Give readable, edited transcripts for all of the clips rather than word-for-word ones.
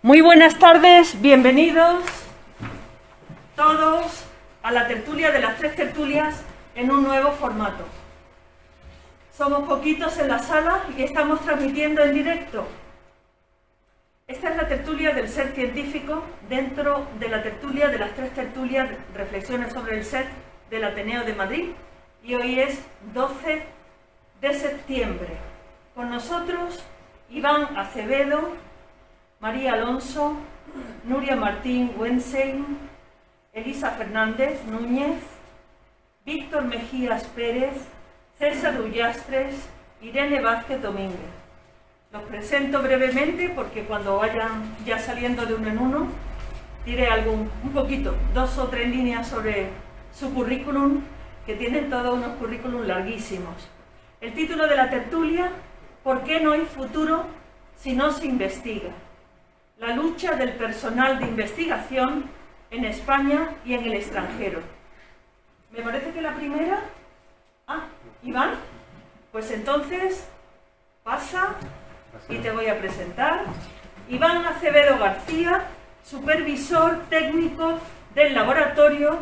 Muy buenas tardes, bienvenidos todos a la tertulia de las tres tertulias en un nuevo formato. Somos poquitos en la sala y estamos transmitiendo en directo. Esta es la tertulia del ser científico dentro de la tertulia de las tres tertulias Reflexiones sobre el ser del Ateneo de Madrid, y hoy es 12 de septiembre. Con nosotros Iván Acevedo, María Alonso, Nuria Martín Wensein, Elisa Fernández Núñez, Víctor Mejías Pérez, César Ullastres, Irene Vázquez Domínguez. Los presento brevemente porque cuando vayan ya saliendo de uno en uno diré un poquito, 2 o 3 líneas sobre su currículum, que tienen todos unos currículum larguísimos. El título de la tertulia: ¿por qué no hay futuro si no se investiga? La lucha del personal de investigación en España y en el extranjero. Me parece que la primera... Iván, pues entonces pasa y te voy a presentar. Iván Acevedo García, supervisor técnico del Laboratorio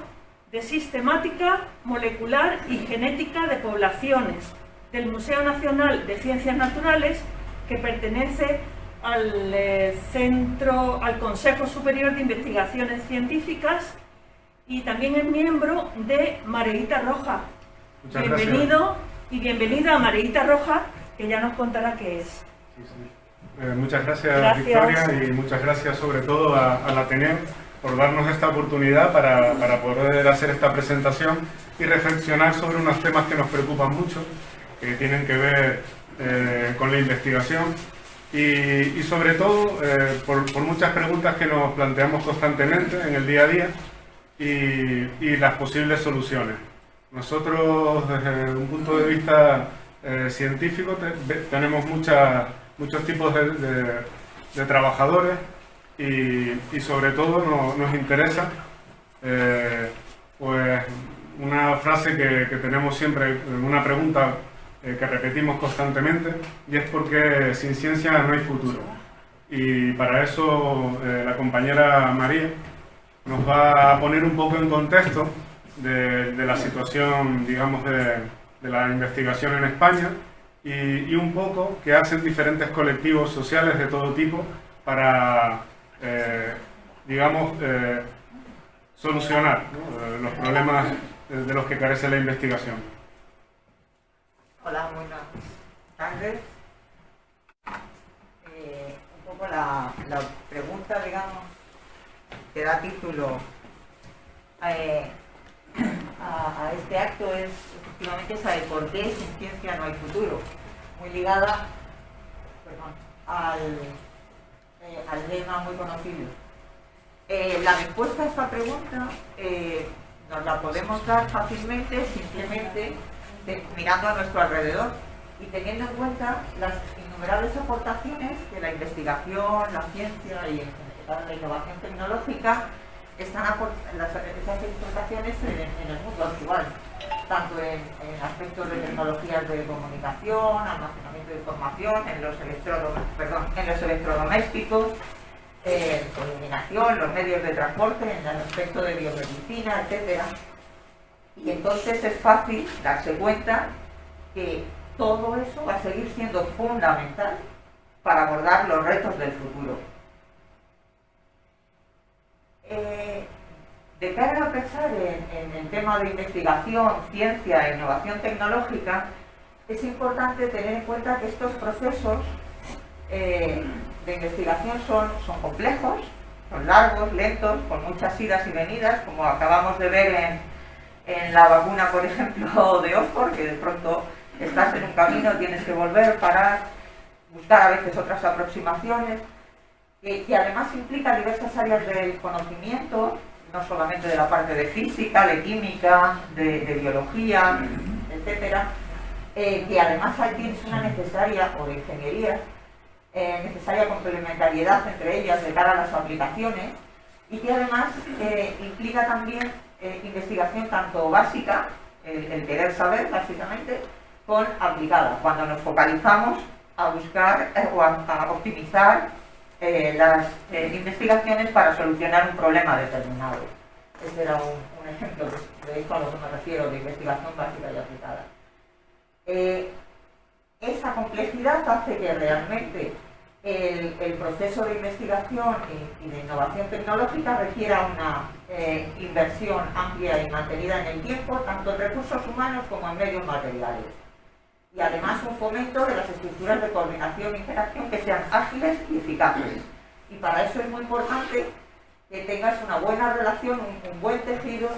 de Sistemática Molecular y Genética de Poblaciones del Museo Nacional de Ciencias Naturales, que pertenece al Consejo Superior de Investigaciones Científicas, y también es miembro de Mareita Roja. Muchas Bienvenido gracias. Y bienvenida a Mareita Roja, que ya nos contará qué es. Muchas gracias, Victoria, y muchas gracias sobre todo al Ateneo por darnos esta oportunidad para poder hacer esta presentación y reflexionar sobre unos temas que nos preocupan mucho, que tienen que ver con la investigación y sobre todo por muchas preguntas que nos planteamos constantemente en el día a día y las posibles soluciones. Nosotros, desde un punto de vista científico, tenemos muchos tipos de trabajadores y sobre todo nos interesa pues una frase que tenemos siempre, una pregunta que repetimos constantemente, y es ¿por qué sin ciencia no hay futuro? Y para eso la compañera María nos va a poner un poco en contexto de la situación, digamos, de la investigación en España y un poco qué hacen diferentes colectivos sociales de todo tipo para, digamos, solucionar, ¿no?, los problemas de los que carece la investigación. Hola, buenas tardes. Un poco la pregunta, digamos, que da título a este acto es efectivamente saber por qué sin ciencia no hay futuro, muy ligada al lema muy conocido. La respuesta a esta pregunta nos la podemos dar fácilmente, simplemente mirando a nuestro alrededor y teniendo en cuenta las innumerables aportaciones que la investigación, la ciencia y en general la innovación tecnológica esas exportaciones en el mundo actual, tanto en aspectos de tecnologías de comunicación, almacenamiento de información, en los electrodomésticos, iluminación, los medios de transporte, en el aspecto de biomedicina, etc. Y entonces es fácil darse cuenta que todo eso va a seguir siendo fundamental para abordar los retos del futuro. De cara a pensar en el tema de investigación, ciencia e innovación tecnológica, es importante tener en cuenta que estos procesos de investigación son complejos, son largos, lentos, con muchas idas y venidas, como acabamos de ver en la vacuna, por ejemplo, de Oxford, que de pronto estás en un camino, tienes que volver, parar, buscar a veces otras aproximaciones, que además implica diversas áreas del conocimiento, no solamente de la parte de física, de química, de biología, etcétera, que además ahí tienes una necesaria, o de ingeniería, necesaria complementariedad entre ellas de cara a las aplicaciones, y que además implica también investigación tanto básica, el querer saber básicamente, con aplicada, cuando nos focalizamos a buscar o a optimizar las investigaciones para solucionar un problema determinado. Ese era un ejemplo de esto a lo que me refiero, de investigación básica y aplicada. Esa complejidad hace que realmente el proceso de investigación y de innovación tecnológica requiera una inversión amplia y mantenida en el tiempo, tanto en recursos humanos como en medios materiales. Y además un fomento de las estructuras de coordinación e interacción que sean ágiles y eficaces. Y para eso es muy importante que tengas una buena relación, un buen tejido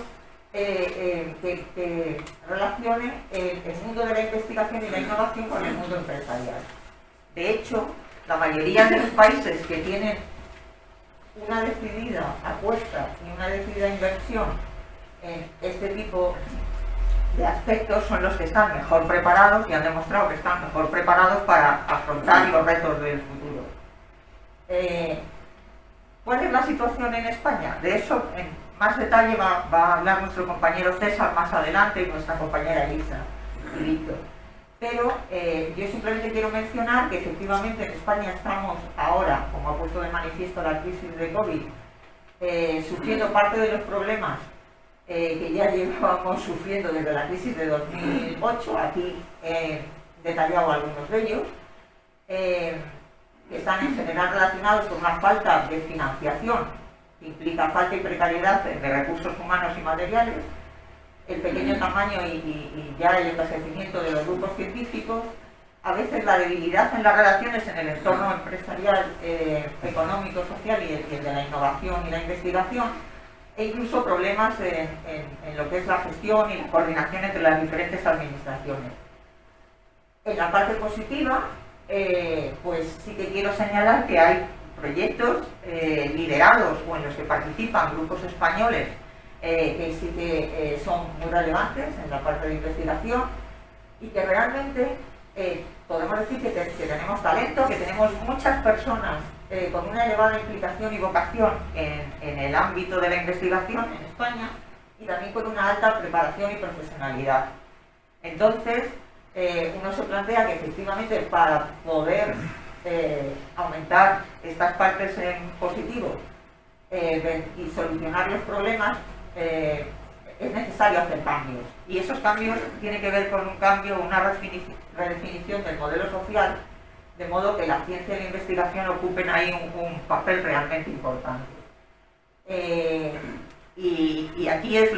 que relacione el mundo de la investigación y la innovación con el mundo empresarial. De hecho, la mayoría de los países que tienen una decidida apuesta y una decidida inversión en este tipo de aspectos son los que están mejor preparados y han demostrado que están mejor preparados para afrontar los retos del futuro. ¿Cuál es la situación en España? De eso en más detalle va a hablar nuestro compañero César más adelante y nuestra compañera Elisa y Víctor. Pero yo simplemente quiero mencionar que efectivamente en España estamos ahora, como ha puesto de manifiesto la crisis de COVID, sufriendo parte de los problemas que ya llevábamos sufriendo desde la crisis de 2008, aquí he detallado algunos de ellos, que están en general relacionados con una falta de financiación, que implica falta y precariedad de recursos humanos y materiales, el pequeño tamaño y ya el escasecimiento de los grupos científicos, a veces la debilidad en las relaciones en el entorno empresarial, económico, social y el de la innovación y la investigación, e incluso problemas en lo que es la gestión y la coordinación entre las diferentes administraciones. En la parte positiva, pues sí que quiero señalar que hay proyectos liderados o en los que participan grupos españoles que sí que son muy relevantes en la parte de investigación y que realmente podemos decir que tenemos talento, que tenemos muchas personas con una elevada implicación y vocación en el ámbito de la investigación en España y también con una alta preparación y profesionalidad. Entonces, uno se plantea que efectivamente para poder aumentar estas partes en positivo y solucionar los problemas, es necesario hacer cambios. Y esos cambios tienen que ver con un cambio, una redefinición del modelo social, de modo que la ciencia y la investigación ocupen ahí un papel realmente importante. Y aquí es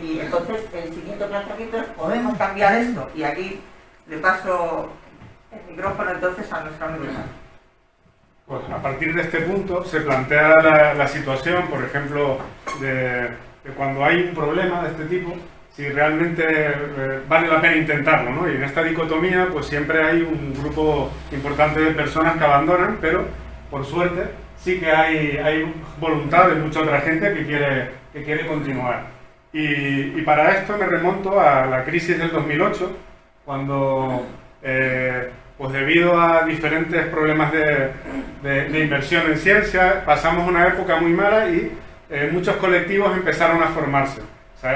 y entonces el siguiente planteamiento es: podemos cambiar esto. Y aquí le paso el micrófono entonces a nuestra universidad. Pues a partir de este punto se plantea la situación, por ejemplo, de cuando hay un problema de este tipo, si realmente vale la pena intentarlo, ¿no? Y en esta dicotomía pues siempre hay un grupo importante de personas que abandonan, pero por suerte sí que hay voluntad de mucha otra gente que quiere continuar. Y para esto me remonto a la crisis del 2008, cuando pues debido a diferentes problemas de inversión en ciencia, pasamos una época muy mala y muchos colectivos empezaron a formarse.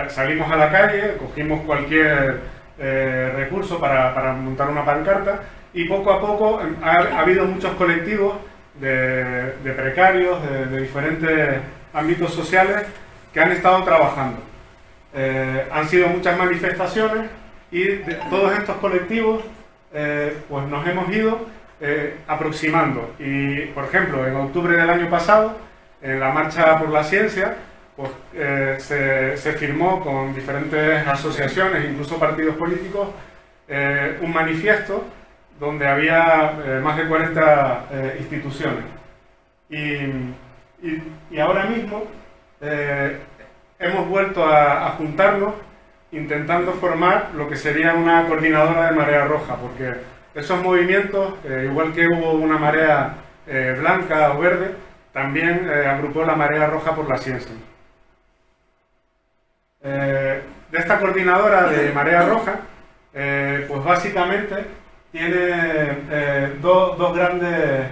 Salimos a la calle, cogimos cualquier recurso para montar una pancarta y poco a poco ha habido muchos colectivos de precarios, de diferentes ámbitos sociales que han estado trabajando. Han sido muchas manifestaciones y de todos estos colectivos pues nos hemos ido aproximando. Y, por ejemplo, en octubre del año pasado, en la Marcha por la Ciencia, pues, se firmó con diferentes asociaciones, incluso partidos políticos, un manifiesto donde había más de 40 instituciones. Y ahora mismo hemos vuelto a juntarnos intentando formar lo que sería una coordinadora de marea roja, porque esos movimientos, igual que hubo una marea blanca o verde, también agrupó la marea roja por la ciencia. De esta coordinadora de marea roja, pues básicamente tiene dos grandes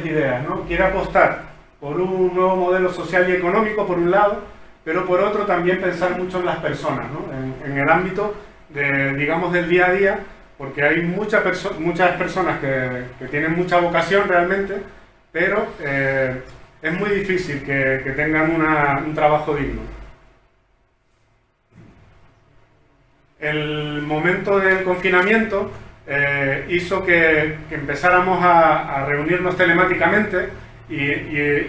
ideas, ¿no? Quiere apostar por un nuevo modelo social y económico, por un lado, pero por otro también pensar mucho en las personas, ¿no? En el ámbito digamos, del día a día, porque hay muchas personas que tienen mucha vocación realmente, pero es muy difícil que tengan un trabajo digno. El momento del confinamiento hizo que empezáramos a reunirnos telemáticamente y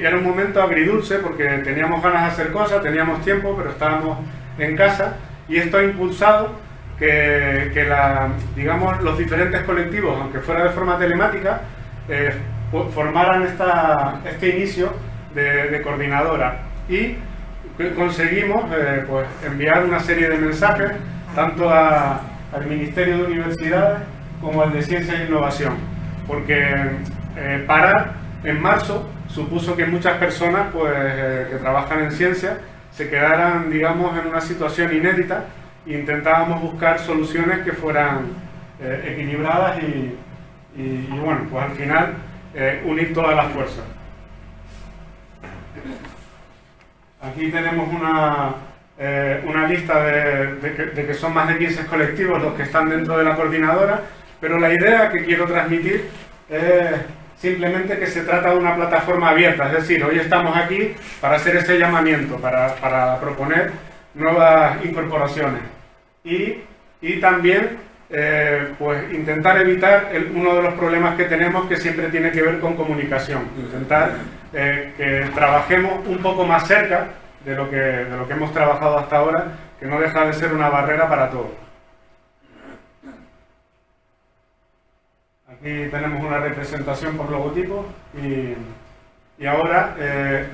era un momento agridulce porque teníamos ganas de hacer cosas, teníamos tiempo, pero estábamos en casa, y esto ha impulsado que digamos, los diferentes colectivos, aunque fuera de forma telemática, formaran este inicio de coordinadora, y conseguimos pues, enviar una serie de mensajes tanto al Ministerio de Universidades como al de Ciencia e Innovación, porque parar en marzo supuso que muchas personas pues, que trabajan en ciencia se quedaran, digamos, en una situación inédita, e intentábamos buscar soluciones que fueran equilibradas y bueno, pues al final unir todas las fuerzas. Aquí tenemos una lista de que son más de 15 colectivos los que están dentro de la coordinadora, pero la idea que quiero transmitir es simplemente que se trata de una plataforma abierta, es decir, hoy estamos aquí para hacer ese llamamiento, para proponer nuevas incorporaciones y también pues intentar evitar uno de los problemas que tenemos, que siempre tiene que ver con comunicación, intentar que trabajemos un poco más cerca de lo que hemos trabajado hasta ahora, que no deja de ser una barrera para todos. Aquí tenemos una representación por logotipo y ahora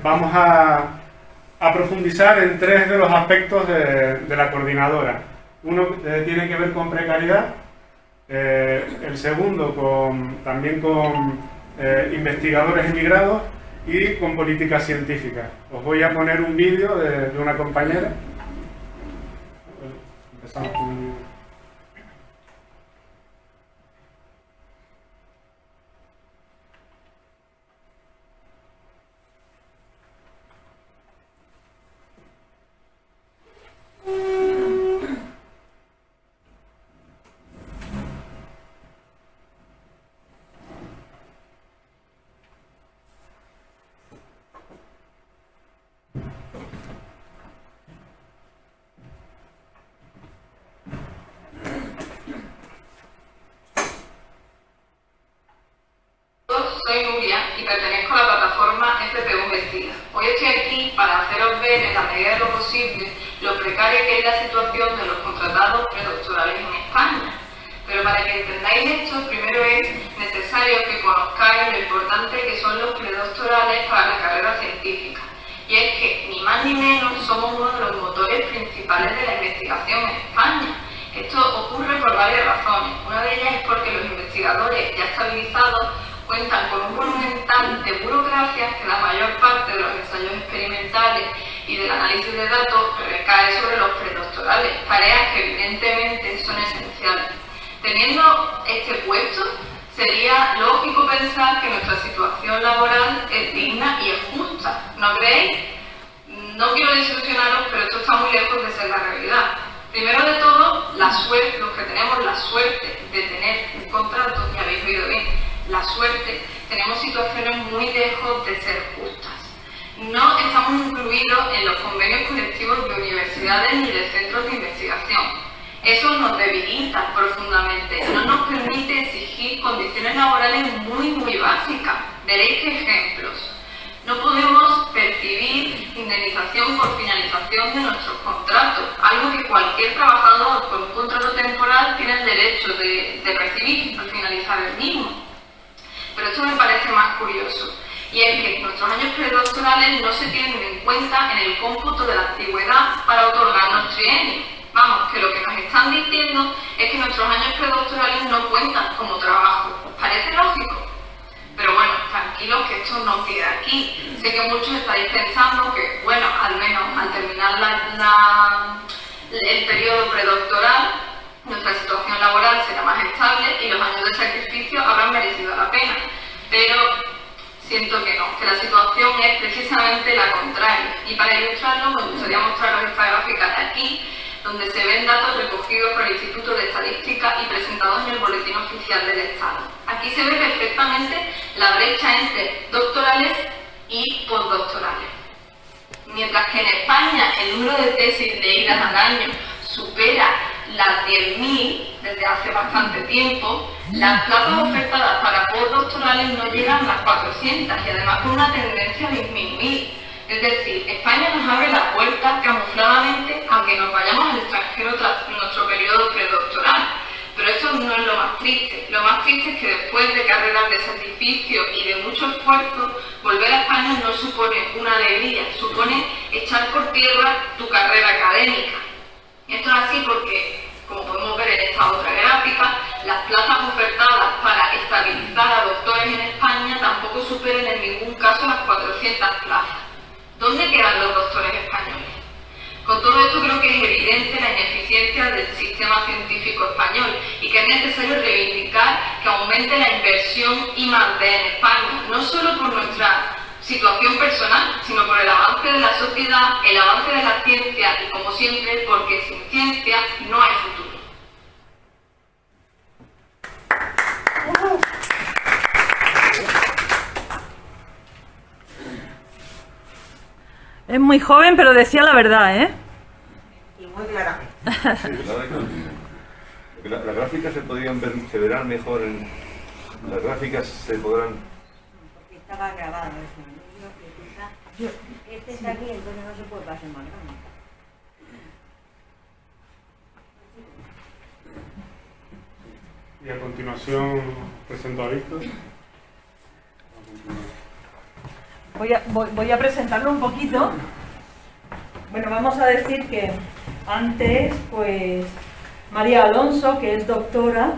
vamos a profundizar en 3 de los aspectos de la coordinadora. Uno tiene que ver con precariedad, el segundo también con investigadores emigrados y con política científica. Os voy a poner un vídeo de una compañera. Empezamos con... Soy Nuria y pertenezco a la plataforma FPU Investiga. Hoy estoy aquí para haceros ver, en la medida de lo posible, lo precaria que es la situación de los contratados predoctorales en España. Pero para que entendáis esto, primero es necesario que conozcáis lo importante que son los predoctorales para la carrera científica. Y es que, ni más ni menos, somos uno de los motores principales de la investigación en España. Esto ocurre por varias razones. Una de ellas es porque los investigadores ya estabilizados cuentan con un volumen tal de burocracia que la mayor parte de los ensayos experimentales y del análisis de datos recae sobre los predoctorales, tareas que evidentemente son esenciales. Teniendo este puesto, sería lógico pensar que nuestra situación laboral es digna y es justa, ¿no creéis? No quiero desilusionaros, pero esto está muy lejos de ser la realidad. Primero de todo, la suerte, los que tenemos la suerte de tener un contrato, y habéis oído bien, la suerte, tenemos situaciones muy lejos de ser justas. No estamos incluidos en los convenios colectivos de universidades ni de centros de investigación. Eso nos debilita profundamente, no nos permite exigir condiciones laborales muy básicas. Veréis qué ejemplos. No podemos percibir indemnización por finalización de nuestros contratos, algo que cualquier trabajador con un contrato temporal tiene el derecho de recibir al finalizar el mismo. Pero esto me parece más curioso, y es que nuestros años predoctorales no se tienen en cuenta en el cómputo de la antigüedad para otorgarnos trienios. Vamos, que lo que nos están diciendo es que nuestros años predoctorales no cuentan como trabajo. ¿Os parece lógico? Pero bueno, tranquilos que esto no queda aquí. Sé que muchos estáis pensando que, bueno, al menos al terminar el periodo predoctoral, nuestra situación laboral será más estable y los años de sacrificio habrán merecido la pena. Pero siento que no, que la situación es precisamente la contraria. Y para ilustrarlo me gustaría mostraros esta gráfica de aquí, donde se ven datos recogidos por el Instituto de Estadística y presentados en el Boletín Oficial del Estado. Aquí se ve perfectamente la brecha entre doctorales y postdoctorales. Mientras que en España el número de tesis leídas al año supera las 10.000 desde hace bastante tiempo, las plazas ofertadas para postdoctorales no llegan a las 400 y además con una tendencia a disminuir. Es decir, España nos abre la puerta camufladamente aunque nos vayamos al extranjero tras nuestro periodo predoctoral. Pero eso no es lo más triste. Lo más triste es que después de carreras de sacrificio y de mucho esfuerzo, volver a España no supone una alegría, supone echar por tierra tu carrera académica. Esto es así porque, como podemos ver en esta otra gráfica, las plazas ofertadas para estabilizar a doctores en España tampoco superan en ningún caso las 400 plazas. ¿Dónde quedan los doctores españoles? Con todo esto creo que es evidente la ineficiencia del sistema científico español y que es necesario reivindicar que aumente la inversión I+D en España, no solo por nuestra situación personal, sino por el avance de la sociedad, el avance de la ciencia y, como siempre, porque sin ciencia no hay futuro. Es muy joven, pero decía la verdad, ¿eh? Y muy claramente. Sí, las gráficas se verán mejor las gráficas se podrán... Porque estaba grabado eso. Este está aquí, entonces no se puede pasar más grande. Y a continuación presento a Víctor. Voy a presentarlo un poquito. Bueno, vamos a decir que antes, pues, María Alonso, que es doctora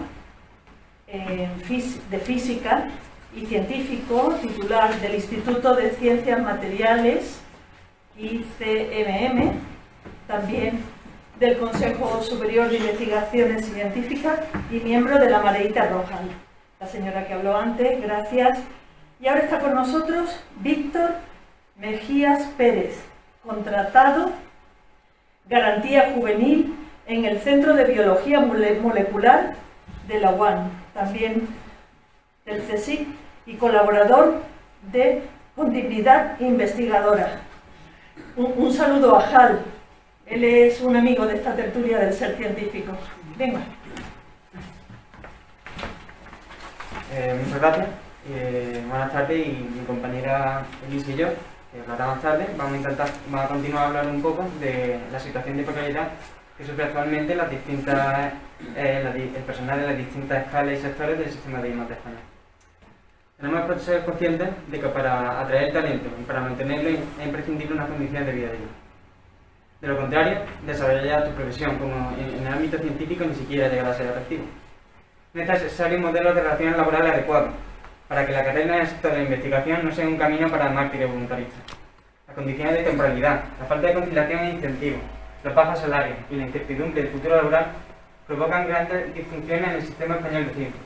de Física y científico, titular del Instituto de Ciencias Materiales, ICMM, también del Consejo Superior de Investigaciones Científicas y miembro de la Mareita Roja. La señora que habló antes, gracias. Y ahora está con nosotros Víctor Mejías Pérez, contratado, garantía juvenil en el Centro de Biología Molecular de la UAN, también del CSIC, y colaborador de Con Dignidad Investigadora. Un saludo a Jal, él es un amigo de esta tertulia del ser científico. Venga. Muchas gracias. Buenas tardes, y mi compañera Elisa y yo, que hablará más tarde, vamos a continuar a hablar un poco de la situación de precariedad que sufre actualmente las distintas, el personal de las distintas escalas y sectores del sistema de I+D de España. Tenemos que ser conscientes de que para atraer talento y para mantenerlo es imprescindible unas condiciones de vida digna. De lo contrario, desarrollar tu profesión como en el ámbito científico ni siquiera llegará a ser atractivo. Es necesario un modelo de relaciones laborales adecuado para que la carrera en el sector de la investigación no sea un camino para mártires voluntaristas. Las condiciones de temporalidad, la falta de conciliación e incentivos, los bajos salarios y la incertidumbre del futuro laboral provocan grandes disfunciones en el sistema español de ciencia,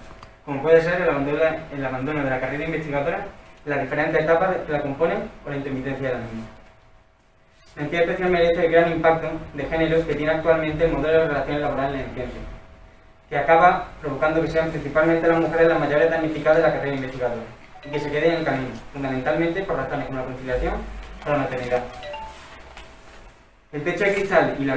como puede ser el abandono de la carrera investigadora en las diferentes etapas que la componen o la intermitencia de la misma. Mención especial merece el gran impacto de género que tiene actualmente el modelo de relaciones laborales en ciencia, que acaba provocando que sean principalmente las mujeres las mayores damnificadas de la carrera investigadora y que se queden en el camino, fundamentalmente por razones como la conciliación o la maternidad. El techo de cristal y la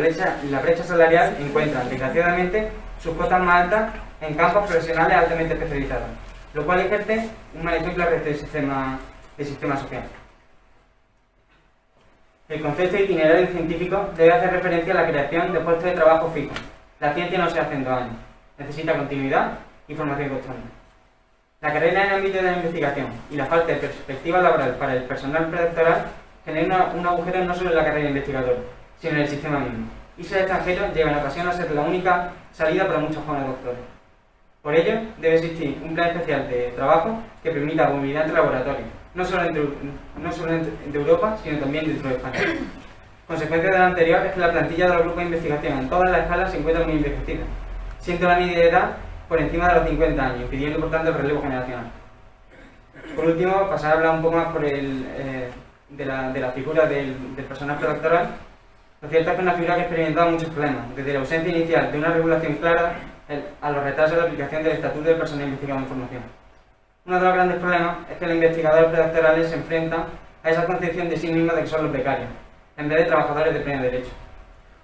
brecha salarial encuentran, desgraciadamente, sus cotas más altas en campos profesionales altamente especializados, lo cual ejerce un mal efecto al resto del sistema social. El concepto de itinerario científico debe hacer referencia a la creación de puestos de trabajo fijos. La ciencia no se hace en 2 años, necesita continuidad y formación constante. La carrera en el ámbito de la investigación y la falta de perspectiva laboral para el personal predoctoral genera un agujero no solo en la carrera investigadora, sino en el sistema mismo. Y ser extranjero llega en ocasión a ser la única salida para muchos jóvenes doctores. Por ello, debe existir un plan especial de trabajo que permita movilidad entre laboratorios, no solo entre Europa, sino también dentro de España. Consecuencia de lo anterior es que la plantilla de los grupos de investigación en todas las escalas se encuentra muy envejecida, siendo la media de edad por encima de los 50 años, impidiendo por tanto el relevo generacional. Por último, pasar a hablar un poco más de la figura del personal predoctoral. Lo cierto es que es una figura que ha experimentado muchos problemas, desde la ausencia inicial de una regulación clara a los retrasos de la aplicación del Estatuto del Personal Investigado en Formación. Uno de los grandes problemas es que los investigadores predoctorales se enfrentan a esa concepción de sí mismos de que son los becarios, en vez de trabajadores de pleno derecho.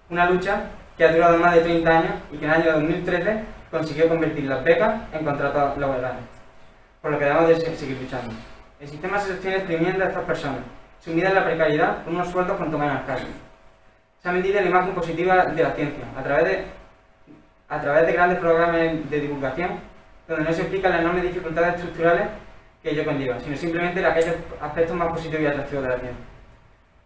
Una lucha que ha durado más de 30 años y que en el año 2013 consiguió convertir las becas en contratos laborales, por lo que debemos de seguir luchando. El sistema se sostiene exprimiendo a estas personas, sumidas en la precariedad con unos sueldos cuanto menos escasos. Se ha vendido la imagen positiva de la ciencia, a través de grandes programas de divulgación, donde no se explican las enormes dificultades estructurales que ello conlleva, sino simplemente aquellos aspectos más positivos y atractivos de la ciencia.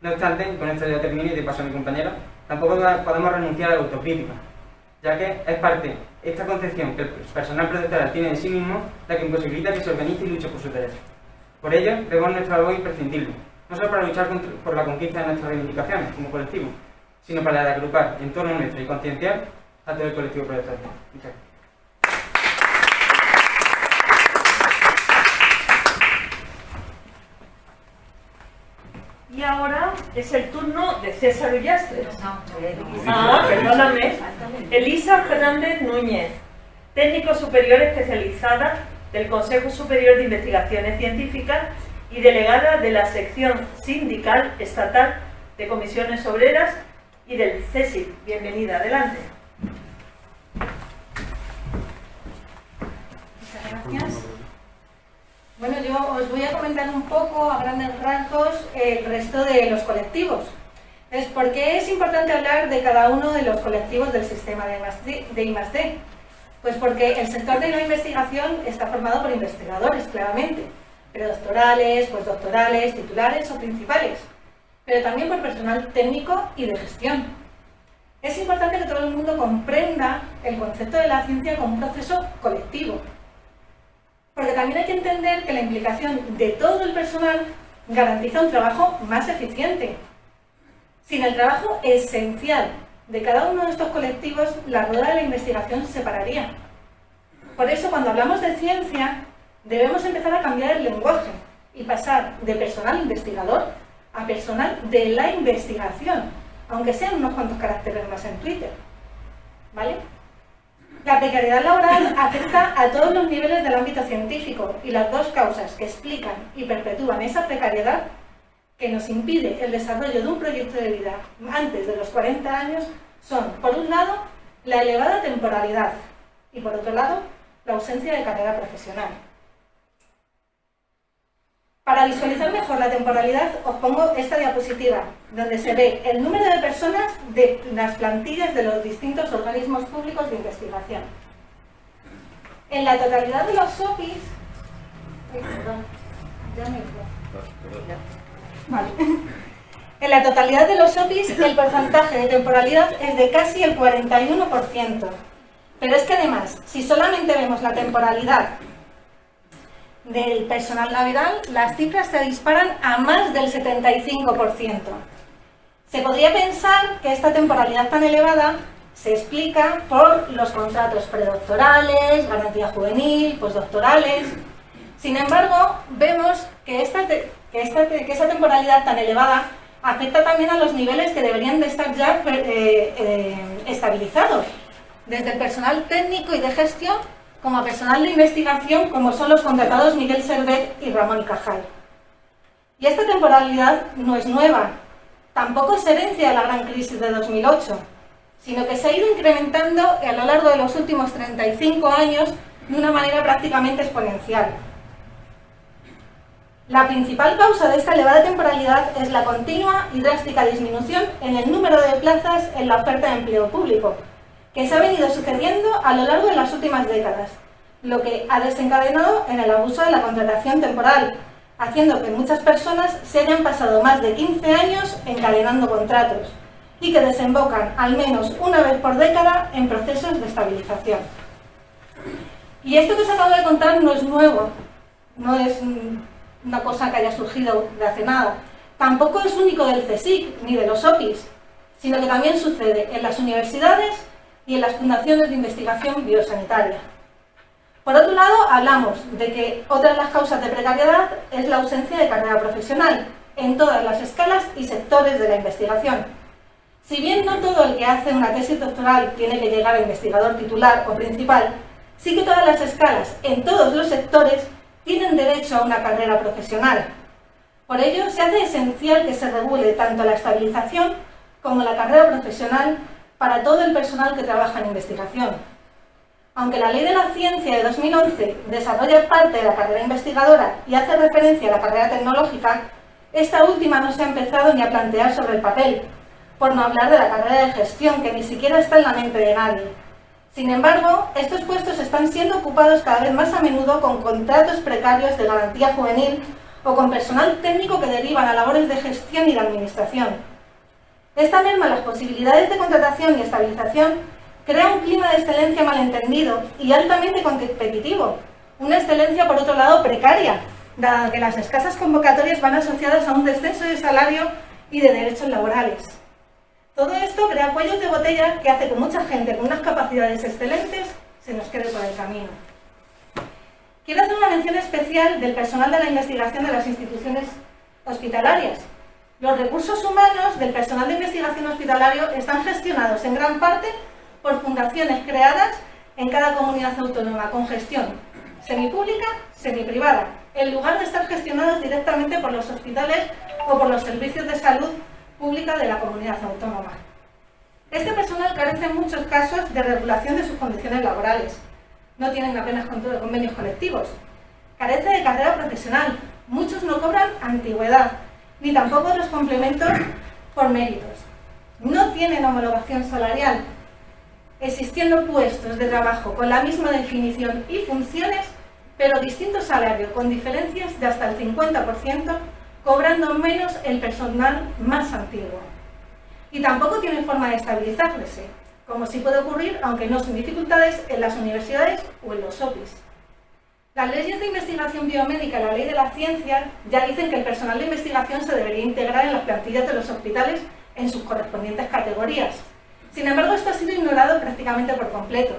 No obstante, con esto ya termino y te paso a mi compañero, tampoco podemos renunciar a la autocrítica, ya que es parte esta concepción que el personal predoctoral tiene de sí mismo la que imposibilita que se organice y luche por sus derechos. Por ello, vemos nuestra labor imprescindible, no solo para luchar por la conquista de nuestras reivindicaciones como colectivo, sino para agrupar en torno nuestro y concienciar a todo el colectivo predoctoral. Muchas gracias. Y ahora es el turno de César Ullastres. No, Perdóname. Elisa Fernández Núñez, técnico superior especializada del Consejo Superior de Investigaciones Científicas y delegada de la sección sindical estatal de comisiones obreras y del CSIC. Bienvenida, adelante. Muchas gracias. Bueno, yo os voy a comentar un poco, a grandes rasgos, el resto de los colectivos. Entonces, ¿por qué es importante hablar de cada uno de los colectivos del sistema de I+D? Pues porque el sector de la investigación está formado por investigadores, claramente, predoctorales, postdoctorales, titulares o principales, pero también por personal técnico y de gestión. Es importante que todo el mundo comprenda el concepto de la ciencia como un proceso colectivo, porque también hay que entender que la implicación de todo el personal garantiza un trabajo más eficiente. Sin el trabajo esencial de cada uno de estos colectivos, la rueda de la investigación se pararía. Por eso, cuando hablamos de ciencia, debemos empezar a cambiar el lenguaje y pasar de personal investigador a personal de la investigación, aunque sean unos cuantos caracteres más en Twitter. ¿Vale? La precariedad laboral afecta a todos los niveles del ámbito científico y las dos causas que explican y perpetúan esa precariedad que nos impide el desarrollo de un proyecto de vida antes de los 40 años son, por un lado, la elevada temporalidad y, por otro lado, la ausencia de carrera profesional. Para visualizar mejor la temporalidad, os pongo esta diapositiva, donde se ve el número de personas de las plantillas de los distintos organismos públicos de investigación. En la totalidad de los OPIs... Vale. En la totalidad de los OPIs, el porcentaje de temporalidad es de casi el 41%. Pero es que además, si solamente vemos la temporalidad del personal laboral, las cifras se disparan a más del 75%. Se podría pensar que esta temporalidad tan elevada se explica por los contratos predoctorales, garantía juvenil, postdoctorales. Sin embargo, vemos que esa temporalidad tan elevada afecta también a los niveles que deberían de estar ya estabilizados, desde el personal técnico y de gestión como a personal de investigación, como son los contratados Miguel Servet y Ramón y Cajal. Y esta temporalidad no es nueva, tampoco es herencia de la gran crisis de 2008, sino que se ha ido incrementando a lo largo de los últimos 35 años de una manera prácticamente exponencial. La principal causa de esta elevada temporalidad es la continua y drástica disminución en el número de plazas en la oferta de empleo público, que se ha venido sucediendo a lo largo de las últimas décadas, lo que ha desencadenado en el abuso de la contratación temporal, haciendo que muchas personas se hayan pasado más de 15 años encadenando contratos y que desembocan al menos una vez por década en procesos de estabilización. Y esto que os acabo de contar no es nuevo, no es una cosa que haya surgido de hace nada, tampoco es único del CSIC ni de los OPIs, sino que también sucede en las universidades y en las fundaciones de investigación biosanitaria. Por otro lado, hablamos de que otra de las causas de precariedad es la ausencia de carrera profesional en todas las escalas y sectores de la investigación. Si bien no todo el que hace una tesis doctoral tiene que llegar a investigador titular o principal, sí que todas las escalas, en todos los sectores, tienen derecho a una carrera profesional. Por ello, se hace esencial que se regule tanto la estabilización como la carrera profesional para todo el personal que trabaja en investigación. Aunque la Ley de la Ciencia de 2011 desarrolla parte de la carrera investigadora y hace referencia a la carrera tecnológica, esta última no se ha empezado ni a plantear sobre el papel, por no hablar de la carrera de gestión, que ni siquiera está en la mente de nadie. Sin embargo, estos puestos están siendo ocupados cada vez más a menudo con contratos precarios de garantía juvenil o con personal técnico que derivan a labores de gestión y de administración. Esta merma las posibilidades de contratación y estabilización crea un clima de excelencia malentendido y altamente competitivo. Una excelencia, por otro lado, precaria, dado que las escasas convocatorias van asociadas a un descenso de salario y de derechos laborales. Todo esto crea cuellos de botella que hace que mucha gente con unas capacidades excelentes se nos quede por el camino. Quiero hacer una mención especial del personal de la investigación de las instituciones hospitalarias. Los recursos humanos del personal de investigación hospitalario están gestionados en gran parte por fundaciones creadas en cada comunidad autónoma con gestión semipública, semiprivada, en lugar de estar gestionados directamente por los hospitales o por los servicios de salud pública de la comunidad autónoma. Este personal carece en muchos casos de regulación de sus condiciones laborales. No tienen apenas convenios colectivos. Carece de carrera profesional. Muchos no cobran antigüedad, ni tampoco los complementos por méritos. No tienen homologación salarial, existiendo puestos de trabajo con la misma definición y funciones, pero distinto salario, con diferencias de hasta el 50%, cobrando menos el personal más antiguo. Y tampoco tiene forma de estabilizarse, como sí puede ocurrir, aunque no sin dificultades, en las universidades o en los OPIs. Las leyes de investigación biomédica y la ley de la ciencia ya dicen que el personal de investigación se debería integrar en las plantillas de los hospitales en sus correspondientes categorías. Sin embargo, esto ha sido ignorado prácticamente por completo.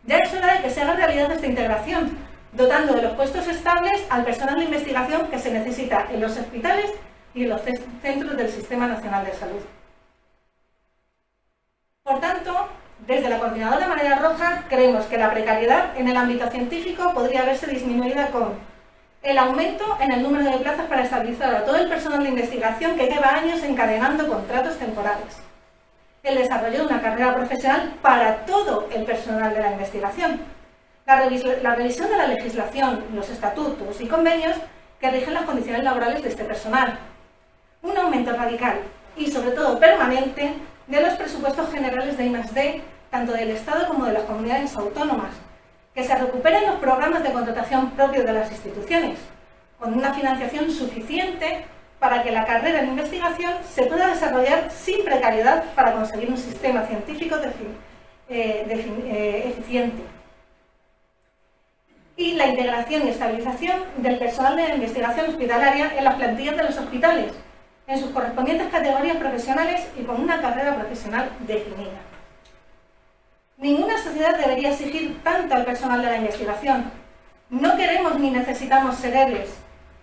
Ya es hora de que se haga realidad esta integración, dotando de los puestos estables al personal de investigación que se necesita en los hospitales y en los centros del Sistema Nacional de Salud. Por tanto, desde la Coordinadora Marea Roja creemos que la precariedad en el ámbito científico podría verse disminuida con el aumento en el número de plazas para estabilizar a todo el personal de investigación que lleva años encadenando contratos temporales, el desarrollo de una carrera profesional para todo el personal de la investigación, la revisión de la legislación, los estatutos y convenios que rigen las condiciones laborales de este personal, un aumento radical y sobre todo permanente de los presupuestos generales de I+D, tanto del Estado como de las comunidades autónomas, que se recuperen los programas de contratación propios de las instituciones, con una financiación suficiente para que la carrera en investigación se pueda desarrollar sin precariedad para conseguir un sistema científico eficiente. Y la integración y estabilización del personal de investigación hospitalaria en las plantillas de los hospitales, en sus correspondientes categorías profesionales y con una carrera profesional definida. Ninguna sociedad debería exigir tanto al personal de la investigación. No queremos ni necesitamos ser héroes,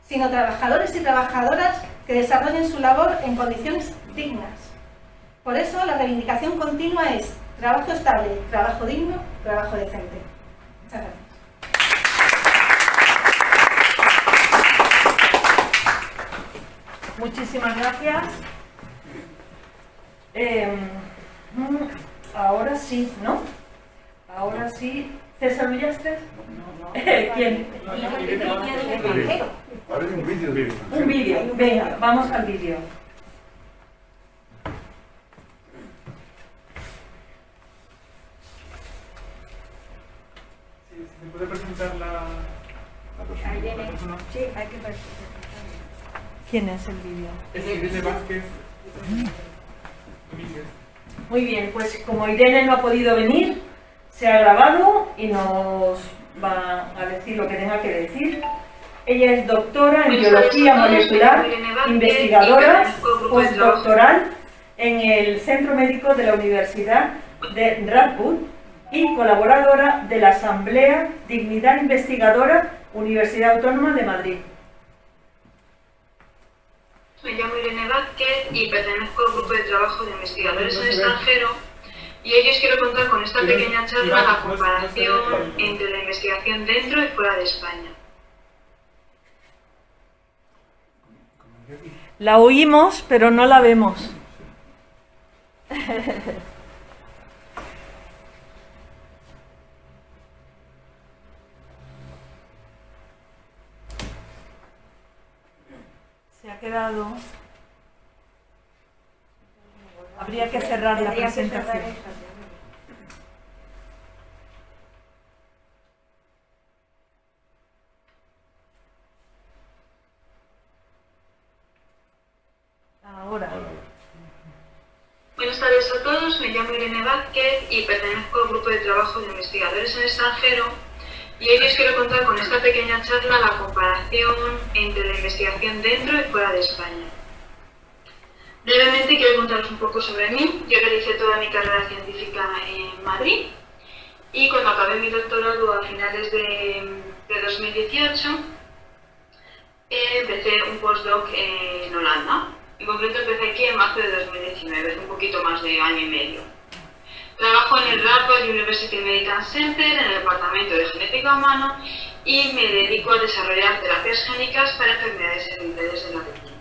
sino trabajadores y trabajadoras que desarrollen su labor en condiciones dignas. Por eso, la reivindicación continua es trabajo estable, trabajo digno, trabajo decente. Muchas gracias. Muchísimas gracias. Ahora sí, ¿no? Ahora sí. ¿César Villastres? No. ¿Quién? Ahora hay un vídeo. Un vídeo. Venga, vamos al vídeo. ¿Se puede presentar la persona? Sí, hay que presentar. ¿Quién es el vídeo? Es Irene Vázquez. Muy bien, pues como Irene no ha podido venir, se ha grabado y nos va a decir lo que tenga que decir. Ella es doctora en biología molecular, investigadora postdoctoral en el Centro Médico de la Universidad de Radboud y colaboradora de la Asamblea Dignidad Investigadora, Universidad Autónoma de Madrid. Me llamo Irene Vázquez y pertenezco al grupo de trabajo de investigadores en el extranjero y hoy os quiero contar con esta pequeña charla la comparación entre la investigación dentro y fuera de España. La oímos, pero no la vemos. Se ha quedado. Habría que cerrar la presentación. Ahora. Buenas tardes a todos, me llamo Irene Vázquez y pertenezco al grupo de trabajo de investigadores en el extranjero y hoy os quiero contar con esta pequeña charla la comparación entre la investigación dentro y fuera de España. Brevemente quiero contaros un poco sobre mí. Yo realicé toda mi carrera científica en Madrid y cuando acabé mi doctorado a finales de 2018 empecé un postdoc en Holanda. En concreto empecé aquí en marzo de 2019, hace un poquito más de año y medio. Trabajo en el Radboud University Medical Center, en el departamento de genética humana y me dedico a desarrollar terapias génicas para enfermedades hereditarias de la retina.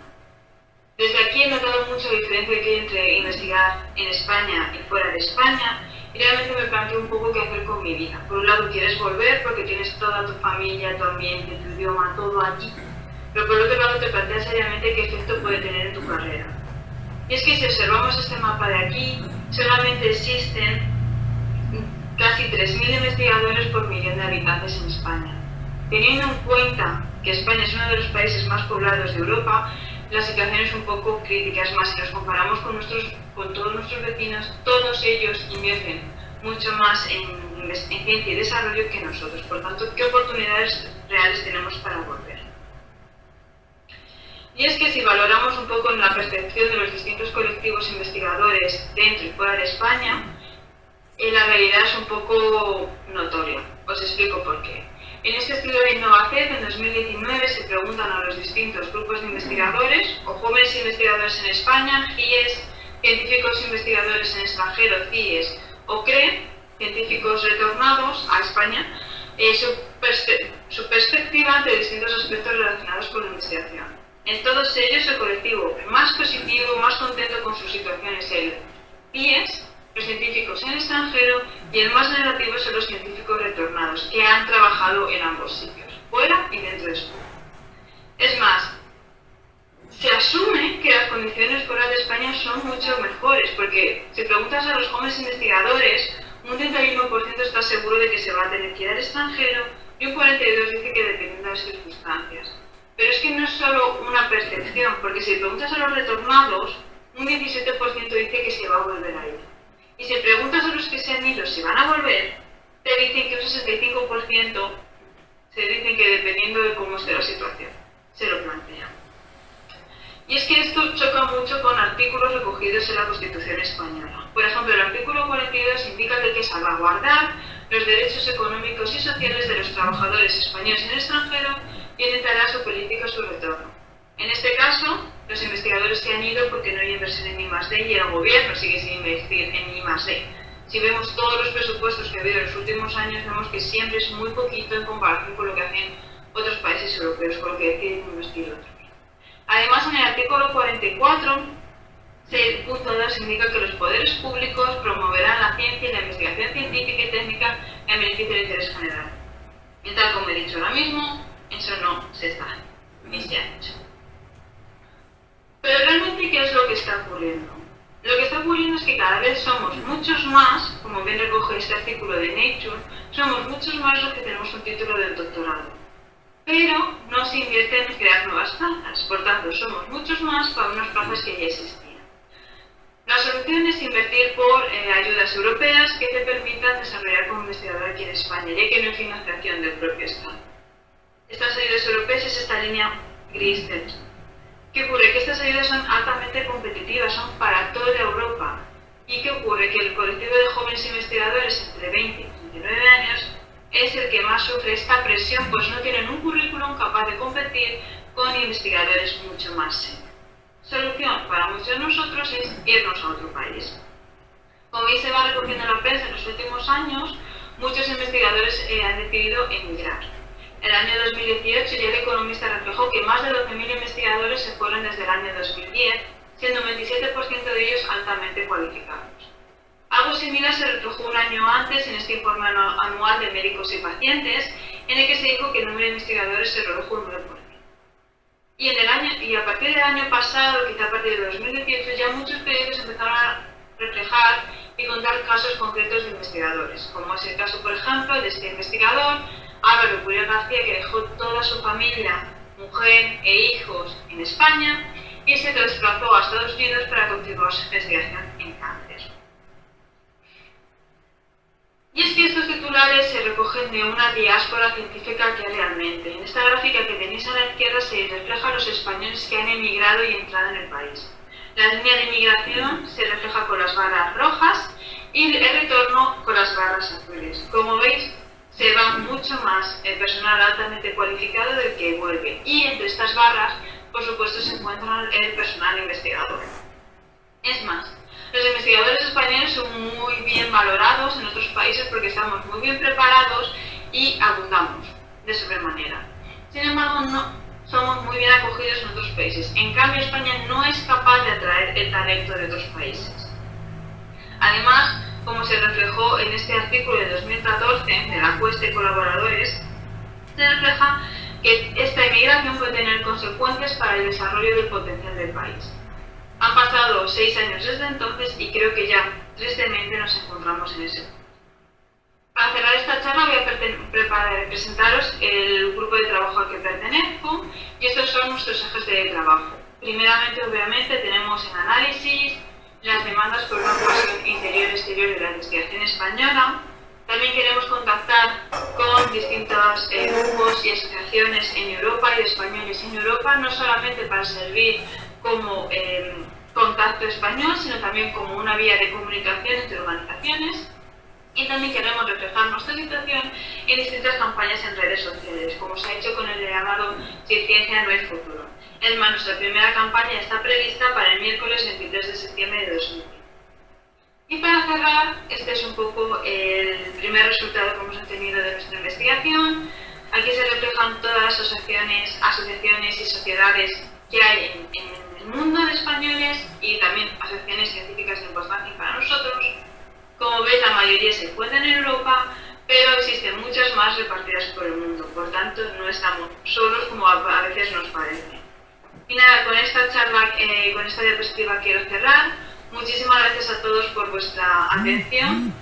Desde aquí he notado mucha diferencia que hay entre investigar en España y fuera de España y realmente me planteo un poco qué hacer con mi vida. Por un lado quieres volver porque tienes toda tu familia, tu ambiente, tu idioma, todo aquí. Pero por otro lado te planteas seriamente qué efecto puede tener en tu carrera. Y es que si observamos este mapa de aquí, solamente existen casi 3.000 investigadores por millón de habitantes en España. Teniendo en cuenta que España es uno de los países más poblados de Europa, la situación es un poco crítica. Es más, si nos comparamos con todos nuestros vecinos, todos ellos invierten mucho más en ciencia y desarrollo que nosotros. Por tanto, ¿qué oportunidades reales tenemos para volver? Y es que si valoramos un poco en la percepción de los distintos colectivos investigadores dentro y fuera de España, la realidad es un poco notoria. Os explico por qué. En este estudio de Innovacet, en 2019, se preguntan a los distintos grupos de investigadores, o jóvenes investigadores en España, GIES, científicos investigadores en extranjero, CIES, o CRE, científicos retornados a España, su perspectiva ante distintos aspectos relacionados con la investigación. En todos ellos, el colectivo más positivo, más contento con su situación es el CIES, los científicos en el extranjero, y el más negativo son los científicos retornados, que han trabajado en ambos sitios, fuera y dentro de España. Es más, se asume que las condiciones fuera de España son mucho mejores, porque si preguntas a los jóvenes investigadores, un 31% está seguro de que se va a tener que ir al extranjero y un 42% dice que dependiendo de las circunstancias. Pero es que no es solo una percepción, porque si preguntas a los retornados, un 17% dice que se va a volver a ir. Y si preguntas a los que se han ido si van a volver, te dicen que un 65% se dicen que dependiendo de cómo esté la situación, se lo plantean. Y es que esto choca mucho con artículos recogidos en la Constitución española. Por ejemplo, el artículo 42 indica que hay que salvaguardar los derechos económicos y sociales de los trabajadores españoles en el extranjero y orientará su política a su retorno. En este caso, los investigadores se han ido porque no hay inversión en I+D y el gobierno sigue sin invertir en I+D. Si vemos todos los presupuestos que ha habido en los últimos años, vemos que siempre es muy poquito en comparación con lo que hacen otros países europeos, con lo que deciden invertir otros. Además, en el artículo 44, el punto 2 indica que los poderes públicos promoverán la ciencia y la investigación científica y técnica en beneficio del interés general. Y tal como he dicho ahora mismo, eso no se está ni se ha hecho. Pero realmente, ¿qué es lo que está ocurriendo? Lo que está ocurriendo es que cada vez somos muchos más, como bien recoge este artículo de Nature, somos muchos más los que tenemos un título de doctorado. Pero no se invierte en crear nuevas plazas, por tanto somos muchos más para unas plazas que ya existían. La solución es invertir por ayudas europeas que te permitan desarrollar como investigador aquí en España, ya que no hay financiación del propio Estado. Estas ayudas europeas es esta línea gris del todo. ¿Qué ocurre? Que estas ayudas son altamente competitivas, son para toda Europa. ¿Y qué ocurre? Que el colectivo de jóvenes investigadores entre 20 y 39 años es el que más sufre esta presión, pues no tienen un currículum capaz de competir con investigadores mucho más senior. solución para muchos de nosotros es irnos a otro país. Como bien se va recogiendo en la prensa en los últimos años, muchos investigadores han decidido emigrar. En el año 2018 ya El Economista reflejó que más de 12.000 investigadores se fueron desde el año 2010, siendo un 27% de ellos altamente cualificados. Algo similar se reflejó un año antes en este informe anual de médicos y pacientes, en el que se dijo que el número de investigadores se redujo un 9%. Y a partir del año pasado, quizá a partir de 2018, ya muchos periódicos empezaron a reflejar y contar casos concretos de investigadores, como es el caso, por ejemplo, de este investigador, Álvaro Puriel García, que dejó toda su familia, mujer e hijos en España y se desplazó a Estados Unidos para continuar su investigación en cáncer. Y es que estos titulares se recogen de una diáspora científica que hay realmente. En esta gráfica que tenéis a la izquierda se reflejan los españoles que han emigrado y entrado en el país. La línea de inmigración se refleja con las barras rojas y el retorno con las barras azules. Como veis, se va mucho más el personal altamente cualificado del que vuelve. Y entre estas barras, por supuesto, se encuentra el personal investigador. Es más, los investigadores españoles son muy bien valorados en otros países porque estamos muy bien preparados y abundamos de sobremanera. Sin embargo, no somos muy bien acogidos en otros países. En cambio, España no es capaz de atraer el talento de otros países. Además, como se reflejó en este artículo de 2014 de la Cuesta de Colaboradores, se refleja que esta emigración puede tener consecuencias para el desarrollo del potencial del país. Han pasado 6 años desde entonces y creo que ya, tristemente, nos encontramos en ese punto. Para cerrar esta charla voy a presentaros el grupo de trabajo al que pertenezco y estos son nuestros ejes de trabajo. Primeramente, obviamente, tenemos el análisis, las demandas por una cohesión interior-exterior de la investigación española. También queremos contactar con distintos grupos y asociaciones en Europa y de españoles en Europa, no solamente para servir como contacto español, sino también como una vía de comunicación entre organizaciones. Y también queremos reflejar nuestra situación en distintas campañas en redes sociales, como se ha hecho con el llamado Si Ciencia no hay futuro. Es más, nuestra primera campaña está prevista para el miércoles 23 de septiembre de 2020. Y para cerrar, este es un poco el primer resultado que hemos obtenido de nuestra investigación. Aquí se reflejan todas las asociaciones y sociedades que hay en el mundo de españoles y también asociaciones científicas de importancia para nosotros. Como veis, la mayoría se encuentran en Europa, pero existen muchas más repartidas por el mundo. Por tanto, no estamos solos como a veces nos parece. Y nada, con esta charla, con esta diapositiva quiero cerrar. Muchísimas gracias a todos por vuestra atención.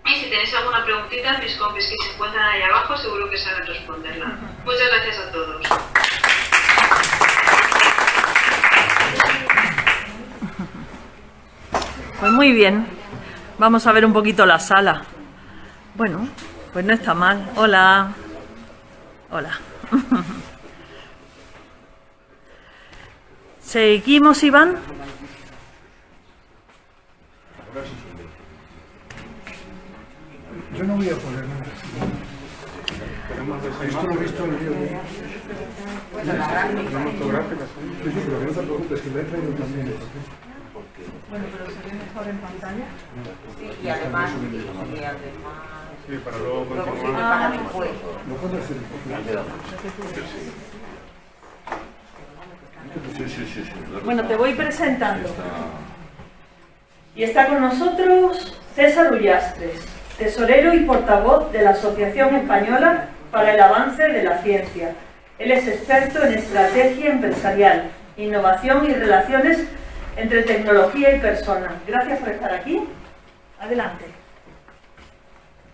Y si tenéis alguna preguntita, mis compis que se encuentran ahí abajo seguro que saben responderla. Muchas gracias a todos. Pues muy bien. Vamos a ver un poquito la sala. Bueno, pues no está mal. Hola. Hola. ¿Seguimos, Iván? Yo no voy a poner nada. Esto lo he visto en el libro. La fotográfica. Sí, pero no te preocupes, que la he traído también. Bueno, pero se ve mejor en pantalla. Sí, y además, sí, para luego continuar. para después. ¿Lo puedo hacer? Sí. Bueno, te voy presentando. Y está con nosotros César Ullastres, tesorero y portavoz de la Asociación Española para el Avance de la Ciencia. Él es experto en estrategia empresarial, innovación y relaciones entre tecnología y personas. Gracias por estar aquí. Adelante.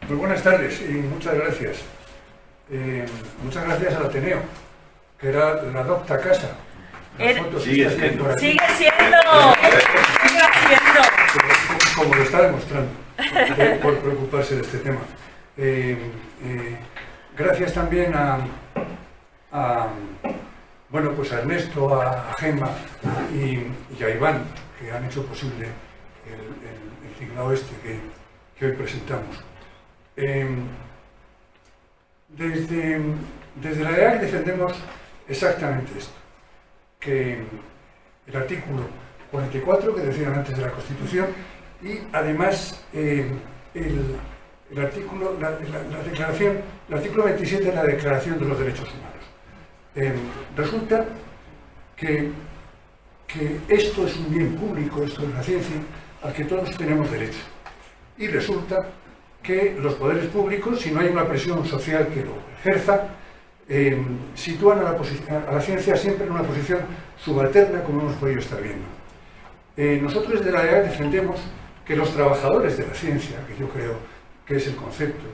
Pues buenas tardes y muchas gracias. Muchas gracias al Ateneo, que era la docta casa. Sigue siendo. Sigue siendo. Como lo está demostrando, por preocuparse de este tema. Gracias también bueno, pues a Ernesto, a Gemma y a Iván, que han hecho posible el tinglado este que hoy presentamos. Desde la EAC defendemos exactamente esto, que el artículo 44 que decían antes de la Constitución y además el artículo 27 de la Declaración de los Derechos Humanos. Resulta que esto es un bien público, esto es la ciencia, al que todos tenemos derecho. Y resulta que los poderes públicos, si no hay una presión social que lo ejerza, sitúan a la ciencia siempre en una posición subalterna, como hemos podido estar viendo. Nosotros desde la EAC defendemos que los trabajadores de la ciencia, que yo creo que es el concepto,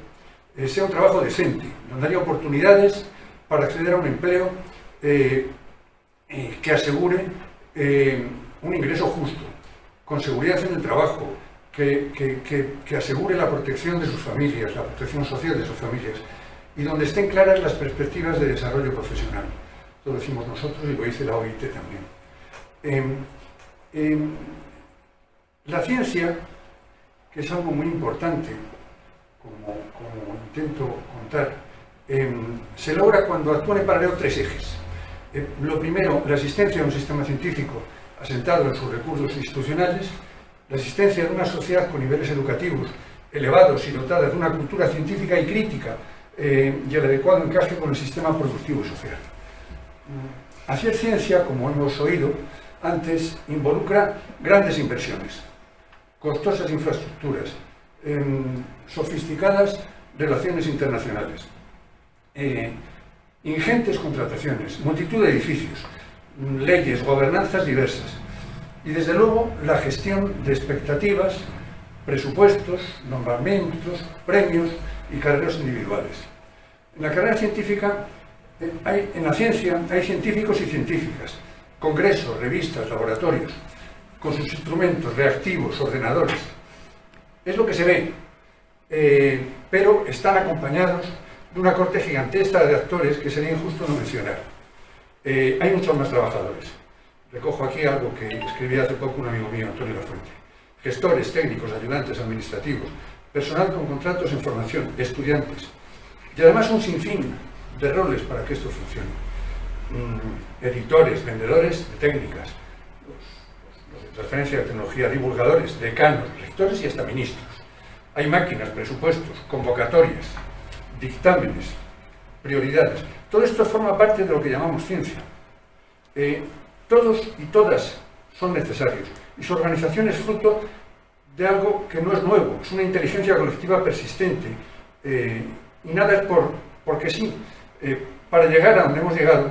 sea un trabajo decente, donde haya oportunidades para acceder a un empleo que asegure un ingreso justo, con seguridad en el trabajo, que asegure la protección de sus familias, la protección social de sus familias, y donde estén claras las perspectivas de desarrollo profesional. Lo decimos nosotros y lo dice la OIT también. La ciencia, que es algo muy importante, como intento contar, se logra cuando actúan en paralelo tres ejes. Lo primero, la existencia de un sistema científico asentado en sus recursos institucionales, la existencia de una sociedad con niveles educativos elevados y dotada de una cultura científica y crítica y el adecuado encaje con el sistema productivo y social. Hacer ciencia, como hemos oído antes, involucra grandes inversiones, costosas infraestructuras, sofisticadas relaciones internacionales, ingentes contrataciones, multitud de edificios, leyes, gobernanzas diversas y desde luego la gestión de expectativas, presupuestos, nombramientos, premios y carreras individuales. En la carrera científica, en la ciencia hay científicos y científicas, congresos, revistas, laboratorios, con sus instrumentos, reactivos, ordenadores. Es lo que se ve, pero están acompañados de una corte gigantesca de actores que sería injusto no mencionar. Hay muchos más trabajadores. Recojo aquí algo que escribí hace poco un amigo mío, Antonio Lafuente. Gestores, técnicos, ayudantes, administrativos, personal con contratos en formación, estudiantes. Y además un sinfín de roles para que esto funcione. Editores, vendedores de técnicas, los de transferencia de tecnología, divulgadores, decanos, rectores y hasta ministros. Hay máquinas, presupuestos, convocatorias, dictámenes, prioridades. Todo esto forma parte de lo que llamamos ciencia. Todos y todas son necesarios y su organización es fruto de algo que no es nuevo, es una inteligencia colectiva persistente y nada es porque sí. Para llegar a donde hemos llegado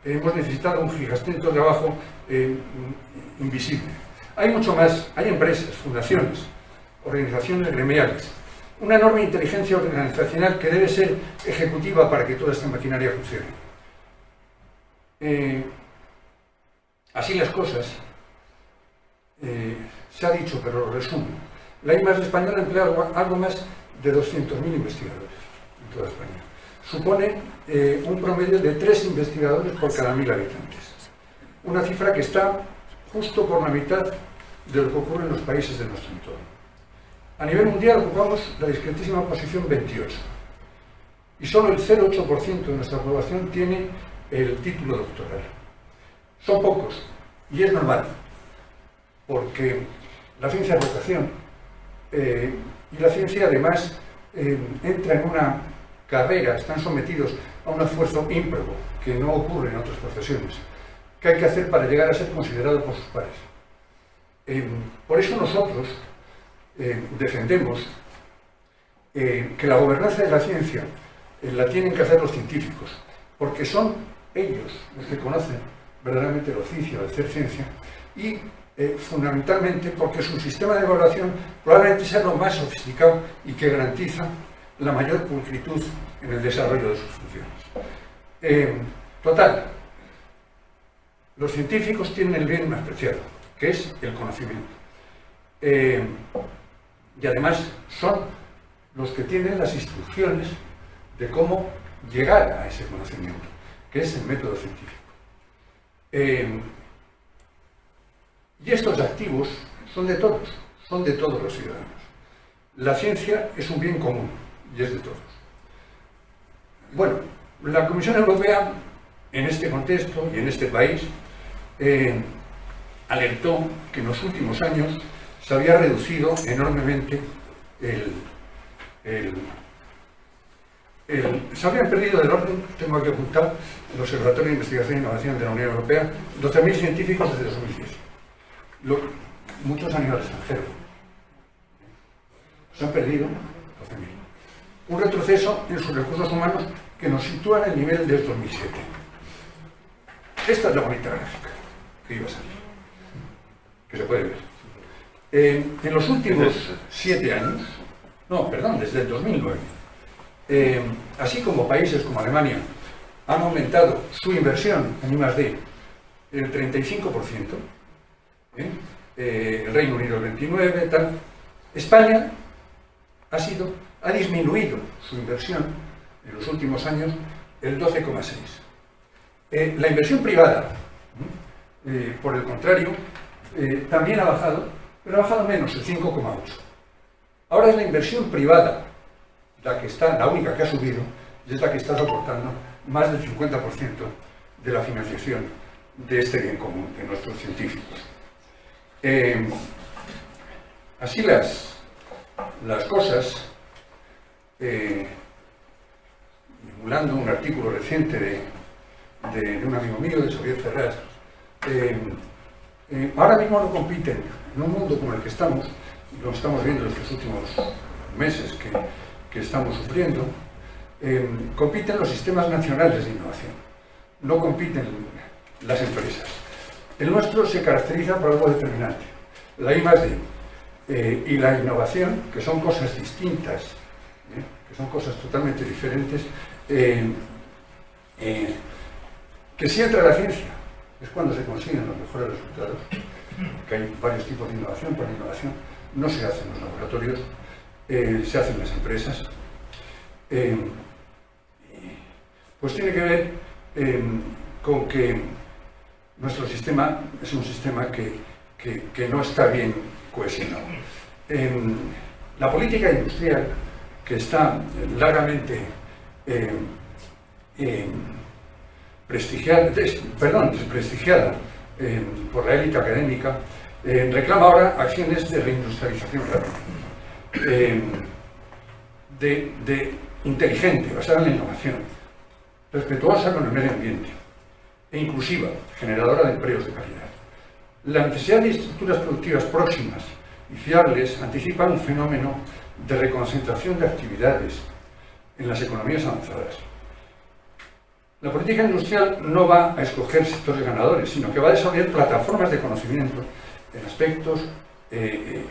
hemos necesitado un gigantesco trabajo invisible. Hay mucho más, hay empresas, fundaciones, organizaciones gremiales, una enorme inteligencia organizacional que debe ser ejecutiva para que toda esta maquinaria funcione. Así las cosas, se ha dicho, pero lo resumo. La I+D española emplea algo más de 200.000 investigadores en toda España. Supone un promedio de 3 investigadores por cada 1.000 habitantes. Una cifra que está justo por la mitad de lo que ocurre en los países de nuestro entorno. A nivel mundial ocupamos la discretísima posición 28 y solo el 0,8% de nuestra población tiene el título doctoral. Son pocos y es normal, porque la ciencia es vocación y la ciencia además entra en una carrera, están sometidos a un esfuerzo ímprobo que no ocurre en otras profesiones, que hay que hacer para llegar a ser considerado por sus pares. Por eso nosotros defendemos que la gobernanza de la ciencia la tienen que hacer los científicos, porque son ellos los que conocen verdaderamente el oficio de hacer ciencia y fundamentalmente porque su sistema de evaluación probablemente sea lo más sofisticado y que garantiza la mayor pulcritud en el desarrollo de sus funciones. Total, los científicos tienen el bien más preciado, que es el conocimiento. Y además son los que tienen las instrucciones de cómo llegar a ese conocimiento, que es el método científico. Y estos activos son de todos los ciudadanos. La ciencia es un bien común y es de todos. Bueno, la Comisión Europea, en este contexto y en este país, alertó que en los últimos años se había reducido enormemente se habían perdido del orden, tengo que apuntar, el Observatorio de Investigación e Innovación de la Unión Europea, 12.000 científicos desde 2010. Muchos han ido al extranjero. Se han perdido 12.000. Un retroceso en sus recursos humanos que nos sitúa en el nivel del 2007. Esta es la bonita gráfica que iba a salir, que se puede ver. En los últimos 7 años, no, perdón, desde el 2009, así como países como Alemania han aumentado su inversión en I+D el 35%, el Reino Unido el 29%, tal, España ha disminuido su inversión en los últimos años el 12,6%. La inversión privada, por el contrario, también ha bajado, pero ha bajado menos, el 5,8%. Ahora es la inversión privada la única que ha subido, y es la que está soportando más del 50% de la financiación de este bien común, de nuestros científicos. Así las cosas, emulando un artículo reciente de un amigo mío, de Xavier Ferraz, ahora mismo no compiten en un mundo como el que estamos, lo estamos viendo en estos últimos meses que estamos sufriendo, compiten los sistemas nacionales de innovación, no compiten las empresas. El nuestro se caracteriza por algo determinante, la I+D y la innovación, que son cosas distintas, que son cosas totalmente diferentes, que si entra la ciencia es cuando se consiguen los mejores resultados, que hay varios tipos de innovación, pero la innovación no se hace en los laboratorios, se hacen en las empresas, pues tiene que ver con que nuestro sistema es un sistema que no está bien cohesionado. La política industrial, que está largamente desprestigiada por la élite académica, reclama ahora acciones de reindustrialización rápida, inteligente, basada en la innovación, respetuosa con el medio ambiente e inclusiva, generadora de empleos de calidad. La necesidad de estructuras productivas próximas y fiables anticipa un fenómeno de reconcentración de actividades en las economías avanzadas. La política industrial no va a escoger sectores ganadores, sino que va a desarrollar plataformas de conocimiento en aspectos que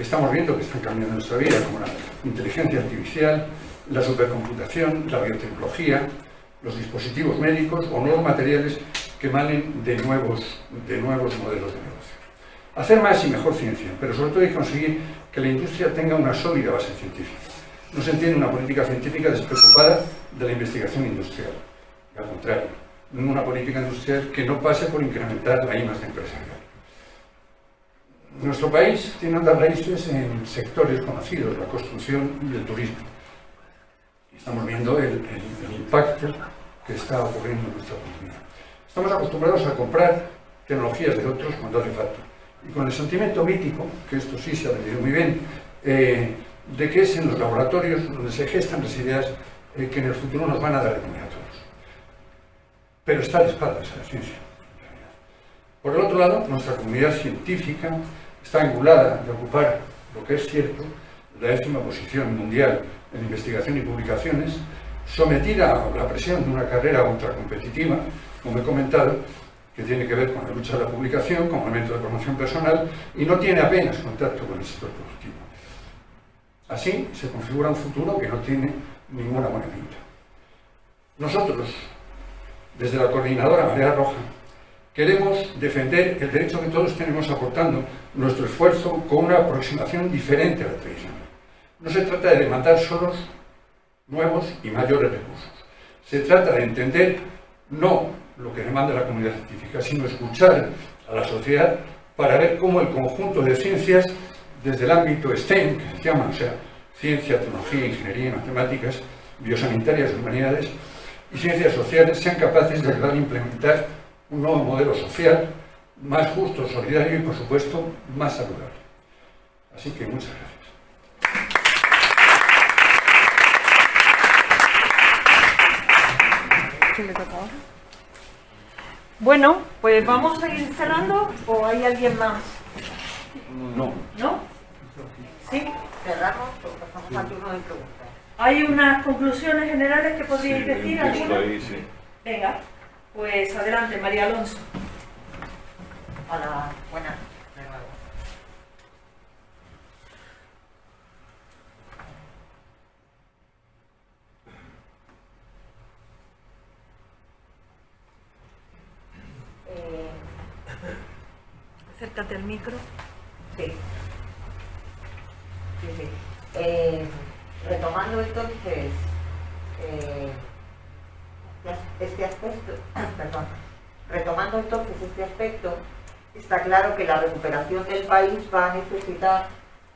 estamos viendo que están cambiando nuestra vida, como la inteligencia artificial, la supercomputación, la biotecnología, los dispositivos médicos o nuevos materiales que emanen de nuevos modelos de negocio. Hacer más y mejor ciencia, pero sobre todo hay que conseguir que la industria tenga una sólida base científica. No se entiende una política científica despreocupada de la investigación industrial. Al contrario, una política industrial que no pase por incrementar la I+D empresarial. Nuestro país tiene unas raíces en sectores conocidos, la construcción y el turismo. Estamos viendo el impacto que está ocurriendo en nuestra economía. Estamos acostumbrados a comprar tecnologías de otros cuando hace falta. Y con el sentimiento mítico, que esto sí se ha vendido muy bien, de que es en los laboratorios donde se gestan las ideas que en el futuro nos van a dar de comer a todos. Pero está de espaldas a la ciencia. Por el otro lado, nuestra comunidad científica está angulada de ocupar, lo que es cierto, la 10ª posición mundial en investigación y publicaciones, sometida a la presión de una carrera ultracompetitiva, como he comentado, que tiene que ver con la lucha de la publicación como elemento de promoción personal y no tiene apenas contacto con el sector productivo. Así se configura un futuro que no tiene ninguna buena pinta. Nosotros, desde la coordinadora Marea Roja, queremos defender el derecho que todos tenemos aportando nuestro esfuerzo con una aproximación diferente a la tradicional. No se trata de demandar solos nuevos y mayores recursos. Se trata de entender no lo que demanda la comunidad científica, sino escuchar a la sociedad para ver cómo el conjunto de ciencias, desde el ámbito STEM, que se llama, o sea, ciencia, tecnología, ingeniería y matemáticas, biosanitarias, humanidades y ciencias sociales, sean capaces de ayudar a implementar un nuevo modelo social, más justo, solidario y, por supuesto, más saludable. Así que muchas gracias. Bueno, pues vamos a ir cerrando, ¿o hay alguien más? No. ¿No? ¿Sí? Cerramos o pasamos al turno de preguntas. ¿Hay unas conclusiones generales que podríais Sí, decir? un texto ¿Alguna? ahí, sí. Venga, pues adelante, María Alonso. Hola, buenas, de nuevo. Acércate al micro. Sí. Sí. Retomando entonces este aspecto, está claro que la recuperación del país va a necesitar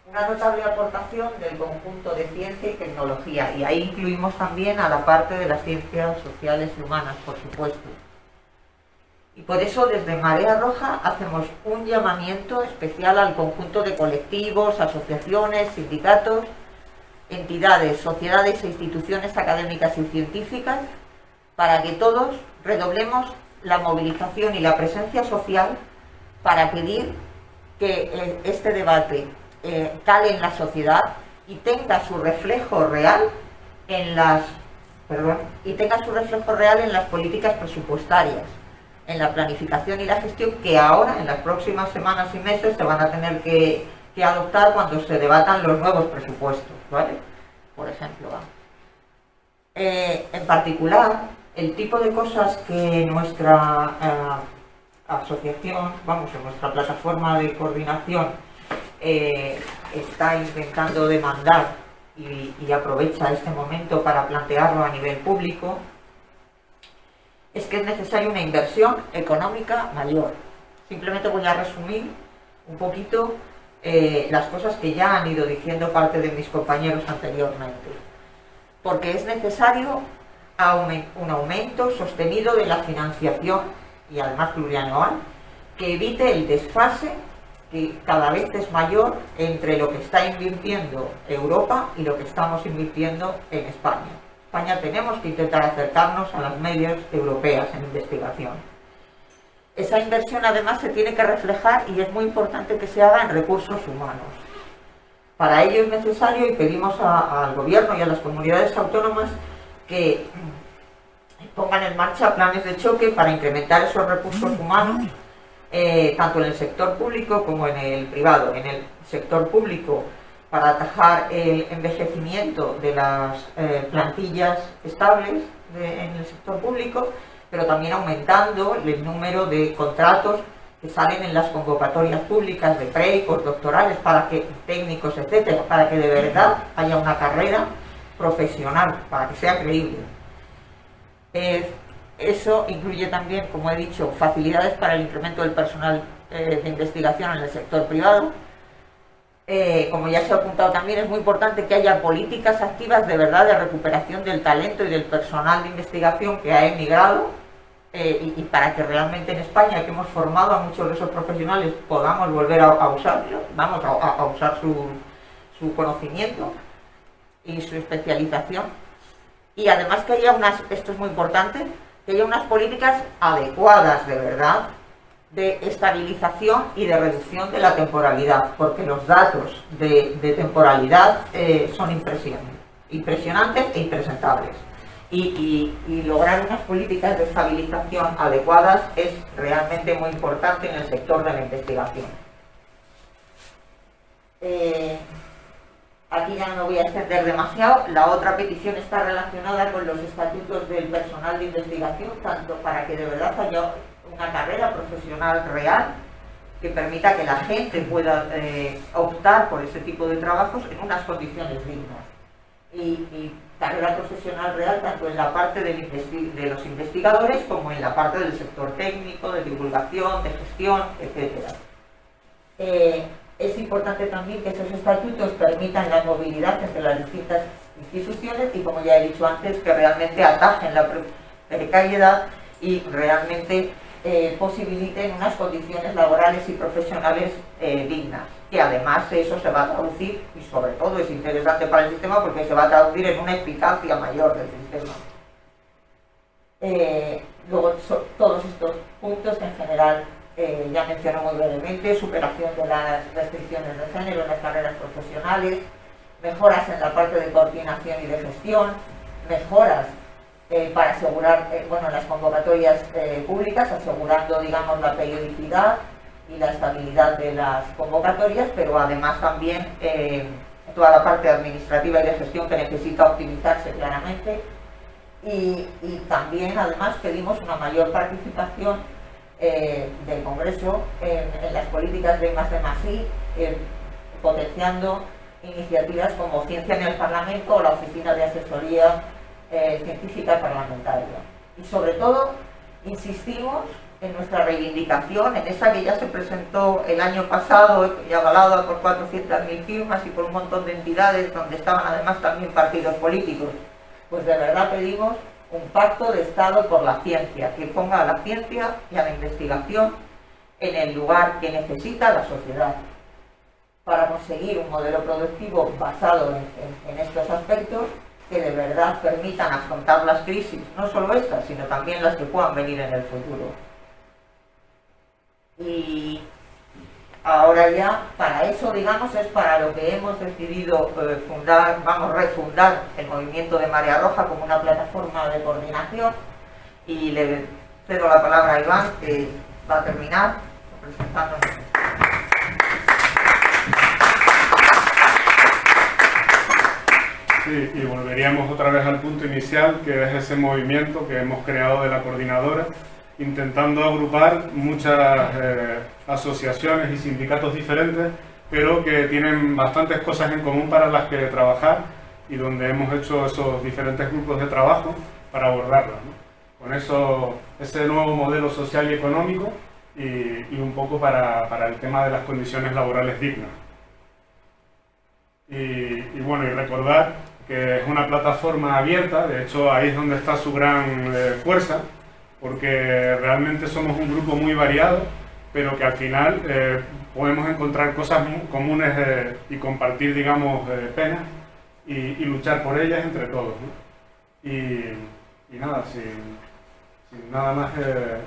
una notable aportación del conjunto de ciencia y tecnología, y ahí incluimos también a la parte de las ciencias sociales y humanas, por supuesto. Y por eso desde Marea Roja hacemos un llamamiento especial al conjunto de colectivos, asociaciones, sindicatos, entidades, sociedades e instituciones académicas y científicas para que todos redoblemos la movilización y la presencia social para pedir que este debate cale en la sociedad y tenga su reflejo real en las políticas presupuestarias, en la planificación y la gestión que ahora, en las próximas semanas y meses, se van a tener que adoptar cuando se debatan los nuevos presupuestos, ¿vale? Por ejemplo, en particular, el tipo de cosas que nuestra asociación, en nuestra plataforma de coordinación está intentando demandar y aprovecha este momento para plantearlo a nivel público, es que es necesaria una inversión económica mayor. Simplemente voy a resumir un poquito las cosas que ya han ido diciendo parte de mis compañeros anteriormente. Porque es necesario un aumento sostenido de la financiación, y además plurianual, que evite el desfase que cada vez es mayor entre lo que está invirtiendo Europa y lo que estamos invirtiendo en España. España tenemos que intentar acercarnos a las medias europeas en investigación. Esa inversión además se tiene que reflejar, y es muy importante que se haga, en recursos humanos. Para ello es necesario, y pedimos al Gobierno y a las comunidades autónomas que pongan en marcha planes de choque para incrementar esos recursos humanos, tanto en el sector público como en el privado. En el sector público, para atajar el envejecimiento de las plantillas estables en el sector público, pero también aumentando el número de contratos que salen en las convocatorias públicas de pre y postdoctorales, para que técnicos, etcétera, para que de verdad haya una carrera profesional, para que sea creíble. Eso incluye también, como he dicho, facilidades para el incremento del personal de investigación en el sector privado. Como ya se ha apuntado también, es muy importante que haya políticas activas de verdad de recuperación del talento y del personal de investigación que ha emigrado, y para que realmente en España, que hemos formado a muchos de esos profesionales, podamos volver a usarlos, a usar su conocimiento y su especialización. Y además que haya esto es muy importante, que haya unas políticas adecuadas de verdad de estabilización y de reducción de la temporalidad, porque los datos de temporalidad son impresionantes e impresentables. Y lograr unas políticas de estabilización adecuadas es realmente muy importante en el sector de la investigación. Aquí ya no me voy a extender demasiado. La otra petición está relacionada con los estatutos del personal de investigación, tanto para que de verdad haya una carrera profesional real que permita que la gente pueda optar por ese tipo de trabajos en unas condiciones dignas. Y carrera profesional real tanto en la parte de los investigadores como en la parte del sector técnico, de divulgación, de gestión, etc. Es importante también que esos estatutos permitan la movilidad entre las distintas instituciones y, como ya he dicho antes, que realmente atajen la precariedad y realmente posibiliten unas condiciones laborales y profesionales dignas. Y además eso se va a traducir, y sobre todo es interesante para el sistema porque se va a traducir en una eficacia mayor del sistema. Luego todos estos puntos en general ya mencioné muy brevemente: superación de las restricciones de género en las carreras profesionales, mejoras en la parte de coordinación y de gestión, mejoras para asegurar, las convocatorias públicas, asegurando, digamos, la periodicidad y la estabilidad de las convocatorias, pero además también toda la parte administrativa y de gestión que necesita optimizarse claramente. Y también, además, pedimos una mayor participación del Congreso en las políticas de I+D+I, potenciando iniciativas como Ciencia en el Parlamento o la Oficina de Asesoría Científica Parlamentaria. Y sobre todo, insistimos en nuestra reivindicación, en esa que ya se presentó el año pasado y avalada por 400.000 firmas y por un montón de entidades donde estaban además también partidos políticos. Pues de verdad pedimos un pacto de Estado por la ciencia, que ponga a la ciencia y a la investigación en el lugar que necesita la sociedad, para conseguir un modelo productivo basado en estos aspectos que de verdad permitan afrontar las crisis, no solo estas, sino también las que puedan venir en el futuro. Y ahora ya, para eso, digamos, es para lo que hemos decidido refundar el movimiento de Marea Roja como una plataforma de coordinación, y le cedo la palabra a Iván, que va a terminar presentándonos. Sí, y volveríamos otra vez al punto inicial, que es ese movimiento que hemos creado de la coordinadora, intentando agrupar muchas asociaciones y sindicatos diferentes, pero que tienen bastantes cosas en común para las que trabajar, y donde hemos hecho esos diferentes grupos de trabajo para abordarlas, ¿no? Con eso, ese nuevo modelo social y económico, y un poco para el tema de las condiciones laborales dignas. Y bueno, y recordar que es una plataforma abierta. De hecho ahí es donde está su gran fuerza, porque realmente somos un grupo muy variado, pero que al final podemos encontrar cosas comunes y compartir, digamos, penas y luchar por ellas entre todos, ¿no? Y nada, sin nada más,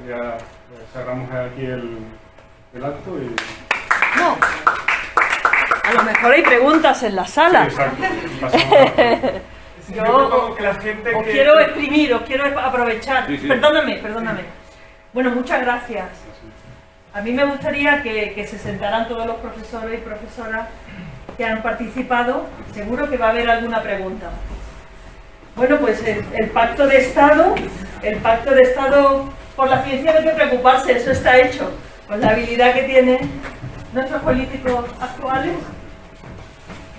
ya cerramos aquí el acto y... No. A lo mejor hay preguntas en la sala. Sí, Yo os quiero exprimir, os quiero aprovechar. Sí, sí. Perdóname. Bueno, muchas gracias. A mí me gustaría que se sentaran todos los profesores y profesoras que han participado. Seguro que va a haber alguna pregunta. Bueno, pues el pacto de Estado por la ciencia no hay que preocuparse, eso está hecho. Con la habilidad que tienen nuestros políticos actuales.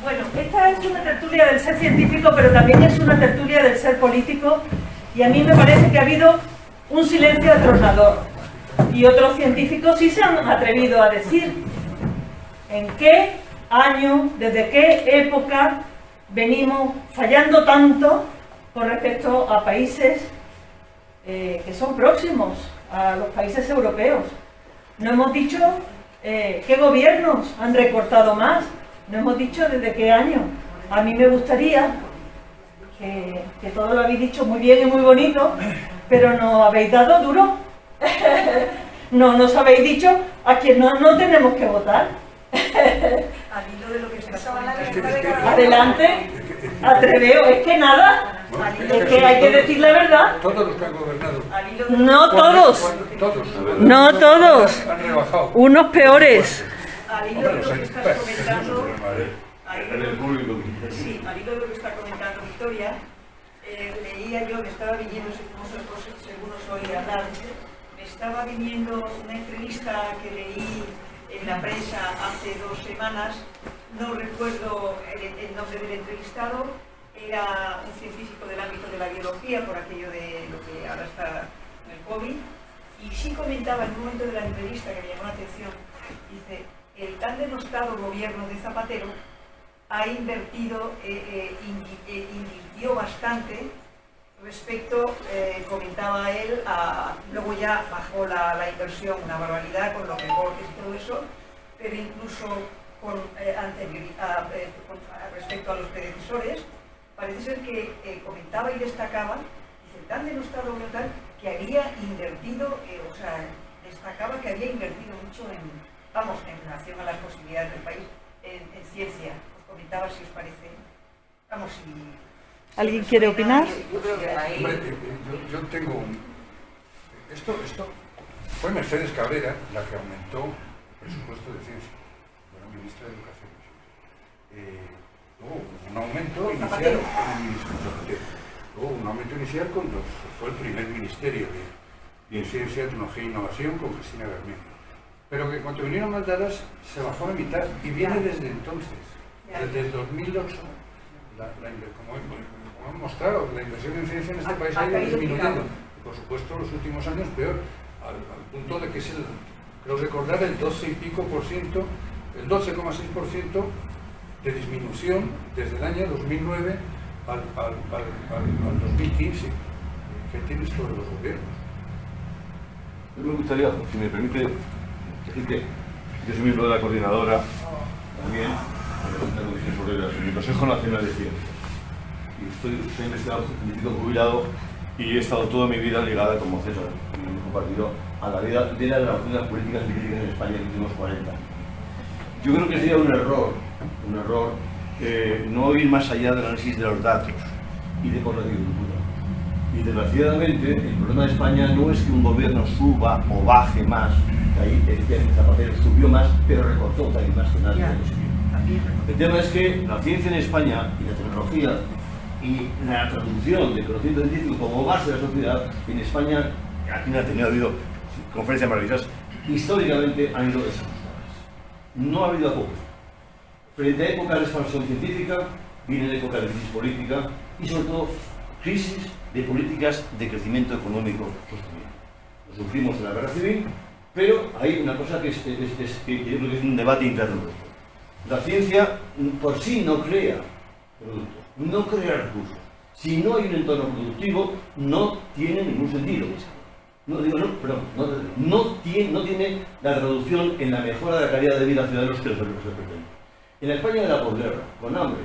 Bueno, esta es una tertulia del ser científico, pero también es una tertulia del ser político, y a mí me parece que ha habido un silencio atronador, y otros científicos sí se han atrevido a decir en qué año, desde qué época venimos fallando tanto con respecto a países que son próximos a los países europeos. No hemos dicho qué gobiernos han recortado más, no hemos dicho desde qué año. A mí me gustaría que todo lo habéis dicho muy bien y muy bonito, pero no habéis dado duro. No nos habéis dicho a quién no tenemos que votar. Adelante, atreveos, es que nada, es que hay que decir la verdad. Todos los que han gobernado. No todos, no todos, unos peores. Al hilo de lo que estás comentando, al hilo de lo que está comentando Victoria, leía yo, me estaba viniendo, según os oí hablar, me estaba viniendo una entrevista que leí en la prensa hace 2 semanas, no recuerdo el nombre del entrevistado, era un científico del ámbito de la biología, por aquello de lo que ahora está en el COVID, y sí comentaba en un momento de la entrevista que me llamó la atención, dice: el tan denostado gobierno de Zapatero ha invertido, invirtió bastante respecto, comentaba él, luego ya bajó la inversión una barbaridad con lo que Borges y todo eso, pero incluso respecto a los predecesores, parece ser que comentaba y destacaba, dice, tan denostado tal, que había invertido, o sea, destacaba que había invertido mucho en relación a las posibilidades del país, en ciencia. Os comentaba si os parece, si... ¿Alguien quiere opinar? Yo tengo esto fue Mercedes Cabrera la que aumentó el presupuesto de ciencia, bueno, ministra de Educación. Hubo un aumento inicial con el ministro Zapatero. Hubo un aumento inicial cuando fue el primer ministerio de Ciencia, Tecnología e Innovación con Cristina Garmendia. Pero que cuando vinieron las dadas se bajó a la mitad y viene desde entonces, desde el 2008, como hemos mostrado, la inversión en ciencia en este país ha ido disminuyendo. Y por supuesto, los últimos años peor, al punto de que es creo recordar, el 12 y pico por ciento, el 12,6% de disminución desde el año 2009 al 2015. ¿Qué tienes sobre los gobiernos? Me gustaría, si me permite, decir que yo soy miembro de la coordinadora también de la Comisión sobre el Consejo Nacional de Ciencias. Y soy investigador científico jubilado y he estado toda mi vida ligada, como César, y mi compartido, a la vida de la elaboración de las políticas científicas en España en los últimos 40 años. Yo creo que sería un error no ir más allá del análisis de los datos y de por la agricultura. Y desgraciadamente, el problema de España no es que un gobierno suba o baje más, que ahí el Zapatero subió más, pero recortó también más que nadie. El tema es que la ciencia en España y la tecnología y la traducción del conocimiento científico como base de la sociedad en España, aquí ha habido conferencias maravillosas, históricamente han ido desajustadas. No ha habido apoyo. Frente a épocas de expansión científica, vienen épocas de crisis política y sobre todo crisis de políticas de crecimiento económico sostenible. Lo sufrimos en la guerra civil, pero hay una cosa que yo creo que es un debate interno. La ciencia por sí no crea productos, no crea recursos. Si no hay un entorno productivo, no tiene ningún sentido. No tiene la traducción en la mejora de la calidad de vida de los ciudadanos que se pretende. En la España de la posguerra, con hambre,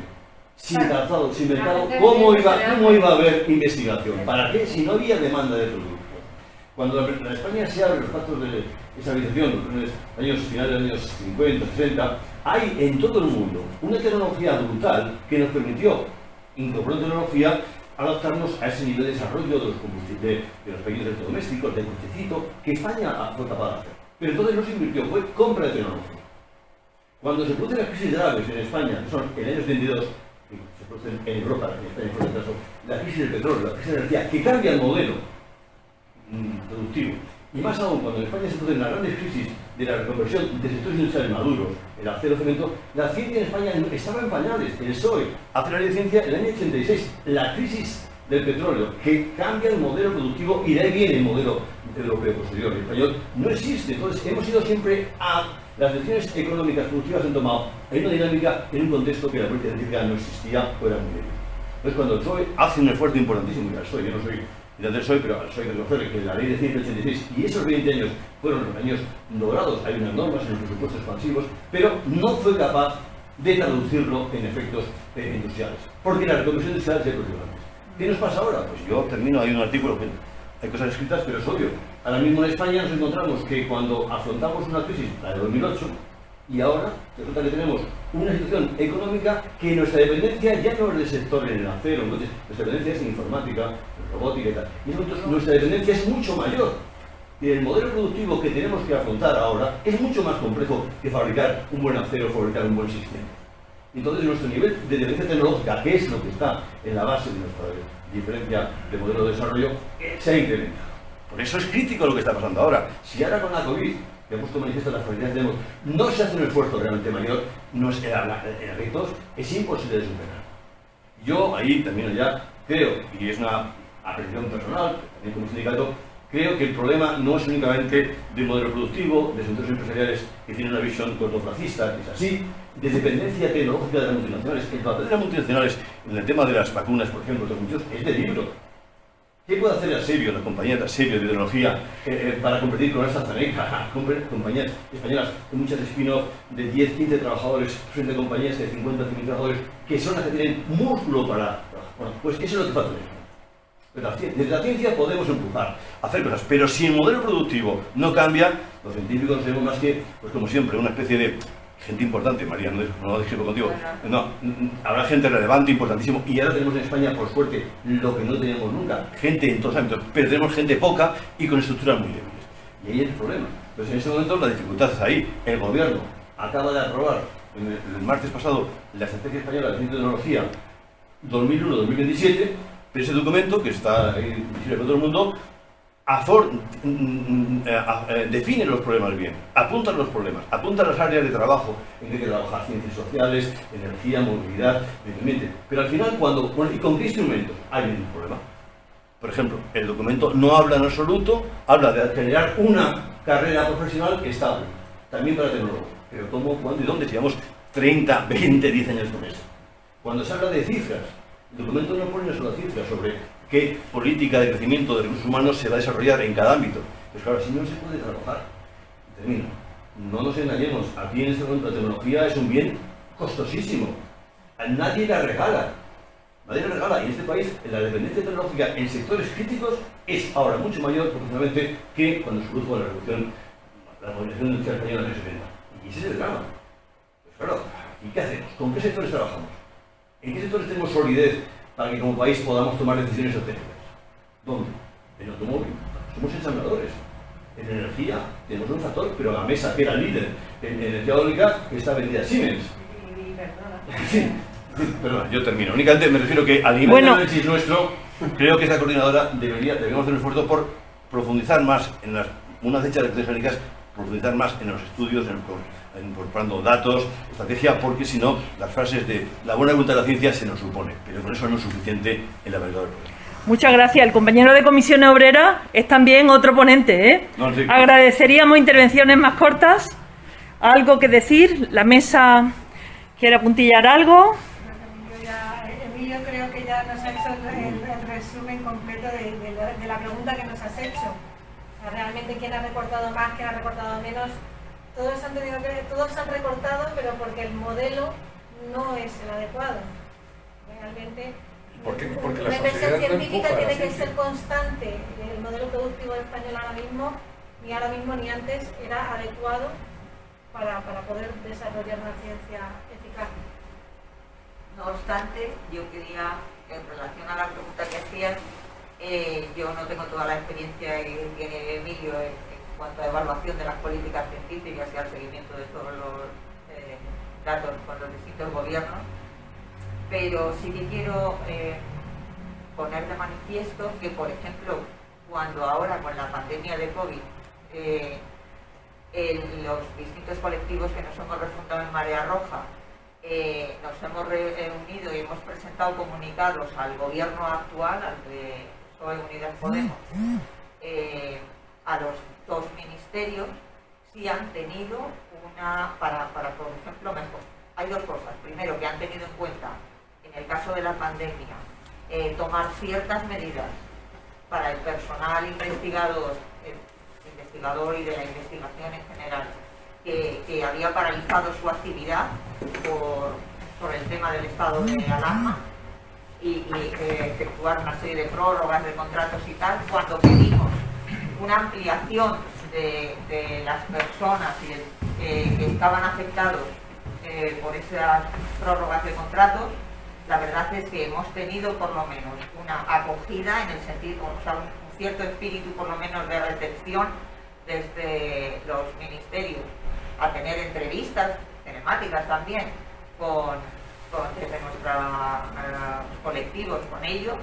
sin calzado, sin mercado, ¿cómo iba a haber investigación? ¿Para qué? Si no había demanda de productos. Cuando la España se abre los pactos de estabilización, finales de los años 50, 60, hay en todo el mundo una tecnología brutal que nos permitió, incorporando tecnología, adaptarnos a ese nivel de desarrollo de los combustibles, de los pequeños electrodomésticos, del cochecito, que España fue capaz de hacer. Pero entonces no se invirtió, fue compra de tecnología. Cuando se producen las crisis graves en España, que son en el año 72, se producen en Europa, en España por el caso, la crisis del petróleo, la crisis de la energía, que cambia el modelo productivo. Y más aún, cuando en España se producen las grandes crisis de la reconversión de sectores industriales maduros, el acero, cemento, la ciencia en España estaba en pañales. El PSOE hace la ley de ciencia en el año 86, la crisis del petróleo, que cambia el modelo productivo y de ahí viene el modelo europeo posterior. El español no existe. Entonces, hemos ido siempre a las decisiones económicas productivas han tomado en una dinámica en un contexto que la política científica no existía o era muy débil. Entonces, cuando el PSOE hace un esfuerzo importantísimo, y el PSOE, yo no soy del PSOE, pero soy de reconocer que la ley de ciencia del 86 y esos 20 años fueron los años dorados, hay unas normas en los presupuestos expansivos, pero no fue capaz de traducirlo en efectos industriales, porque la reconversión industrial se produjo antes. ¿Qué nos pasa ahora? Pues yo termino, hay un artículo, hay cosas escritas, pero es obvio. Ahora mismo en España nos encontramos que cuando afrontamos una crisis, la de 2008, y ahora resulta que tenemos una situación económica que nuestra dependencia ya no es del sector en el acero, entonces nuestra dependencia es en informática, en robótica y tal. Y entonces nuestra dependencia es mucho mayor. Y el modelo productivo que tenemos que afrontar ahora es mucho más complejo que fabricar un buen acero o fabricar un buen sistema. Entonces nuestro nivel de dependencia tecnológica, que es lo que está en la base de nuestra diferencia de modelo de desarrollo, se ha incrementado. Por eso es crítico lo que está pasando ahora. Si ahora con la COVID, que hemos puesto manifiesto las fragilidades que tenemos, no se hace un esfuerzo realmente mayor, en retos es imposible de superar. Yo ahí también ya creo, y es una apreciación personal, también como sindicato, creo que el problema no es únicamente de un modelo productivo, de sectores empresariales que tienen una visión cortoplacista, que es así, de dependencia tecnológica de las multinacionales. El papel de las multinacionales en el tema de las vacunas, por ejemplo, es de libro. ¿Qué puede hacer ASEBIO, la compañía de ASEBIO de tecnología, para competir con AstraZeneca, compañías españolas, con muchas spin-off de 10, 15 trabajadores frente a compañías de 50, 100 trabajadores, que son las que tienen músculo para trabajar? Bueno, pues eso es lo que falta. Desde la ciencia podemos empujar, hacer cosas, pero si el modelo productivo no cambia, los científicos no tenemos más que, pues como siempre, una especie de gente importante. María, no discrepo contigo. No, habrá gente relevante, importantísimo, y ahora tenemos en España, por suerte, lo que no teníamos nunca, gente en todos los ámbitos, pero tenemos gente poca y con estructuras muy débiles. Y ahí es el problema. Entonces, en este momento la dificultad es ahí. El gobierno acaba de aprobar el martes pasado la Estrategia Española de Ciencia y Tecnología 2001-2027, pero ese documento, que está ahí visible para todo el mundo, define los problemas bien, apunta los problemas, apunta las áreas de trabajo en que hay que trabajar: ciencias sociales, energía, movilidad, medio ambiente. Pero al final, ¿y con qué instrumentos? Hay un problema. Por ejemplo, el documento no habla en absoluto, habla de generar una carrera profesional estable, también para tecnólogos. Pero ¿cómo, cuándo y dónde? Si llevamos 30, 20, 10 años con eso. Cuando se habla de cifras, el documento no pone una sola cifra sobre qué política de crecimiento de recursos humanos se va a desarrollar en cada ámbito. Pues claro, así no se puede trabajar. Termino. No nos engañemos, aquí en este momento la tecnología es un bien costosísimo. A nadie la regala. Nadie la regala. Y en este país la dependencia tecnológica en sectores críticos es ahora mucho mayor proporcionalmente que cuando se produjo la movilización industrial española en los 70. Y ese es el drama. Pues claro, ¿y qué hacemos? ¿Con qué sectores trabajamos? ¿En qué sectores tenemos solidez para que como país podamos tomar decisiones estratégicas? ¿Dónde? En el automóvil. Somos ensambladores. En energía tenemos un factor, pero la mesa que era líder en energía eólica está vendida a Siemens. Perdona, yo termino. Únicamente me refiero que al nivel de análisis nuestro, creo que esta coordinadora deberíamos hacer un esfuerzo por profundizar más en unas hechas de técnicas, profundizar más en los estudios, incorporando datos, estrategia, porque si no, las frases de la buena voluntad de la ciencia se nos supone, pero con eso no es suficiente en la verdad del problema. Muchas gracias. El compañero de Comisiones Obreras es también otro ponente, ¿eh? No, sí. Agradeceríamos intervenciones más cortas. ¿Algo que decir? ¿La mesa quiere apuntillar algo? Emilio creo que ya nos ha hecho el resumen completo de la pregunta que nos has hecho. Realmente quién ha recortado más, quién ha recortado menos. Todos han recortado, pero porque el modelo no es el adecuado. Realmente, porque la inversión científica tiene que ser constante. El modelo productivo español ni ahora mismo ni antes, era adecuado para poder desarrollar una ciencia eficaz. No obstante, yo quería, en relación a la pregunta que hacías, yo no tengo toda la experiencia que tiene Emilio en cuanto a evaluación de las políticas científicas y al seguimiento de todos los datos con los distintos gobiernos, pero sí que quiero poner de manifiesto que, por ejemplo, cuando ahora con la pandemia de COVID, los distintos colectivos que nos hemos refundado en Marea Roja, nos hemos reunido y hemos presentado comunicados al gobierno actual, al de PSOE Unidas Podemos, a los dos ministerios, si han tenido por ejemplo, mejor. Hay dos cosas. Primero, que han tenido en cuenta, en el caso de la pandemia, tomar ciertas medidas para el personal investigador y de la investigación en general, que había paralizado su actividad por el tema del estado de alarma y efectuar una serie de prórrogas de contratos y tal. Cuando pedimos una ampliación de las personas que estaban afectados por esas prórrogas de contratos, la verdad es que hemos tenido por lo menos una acogida en el sentido, o sea, un cierto espíritu por lo menos de recepción desde los ministerios, a tener entrevistas telemáticas también desde nuestros colectivos con ellos,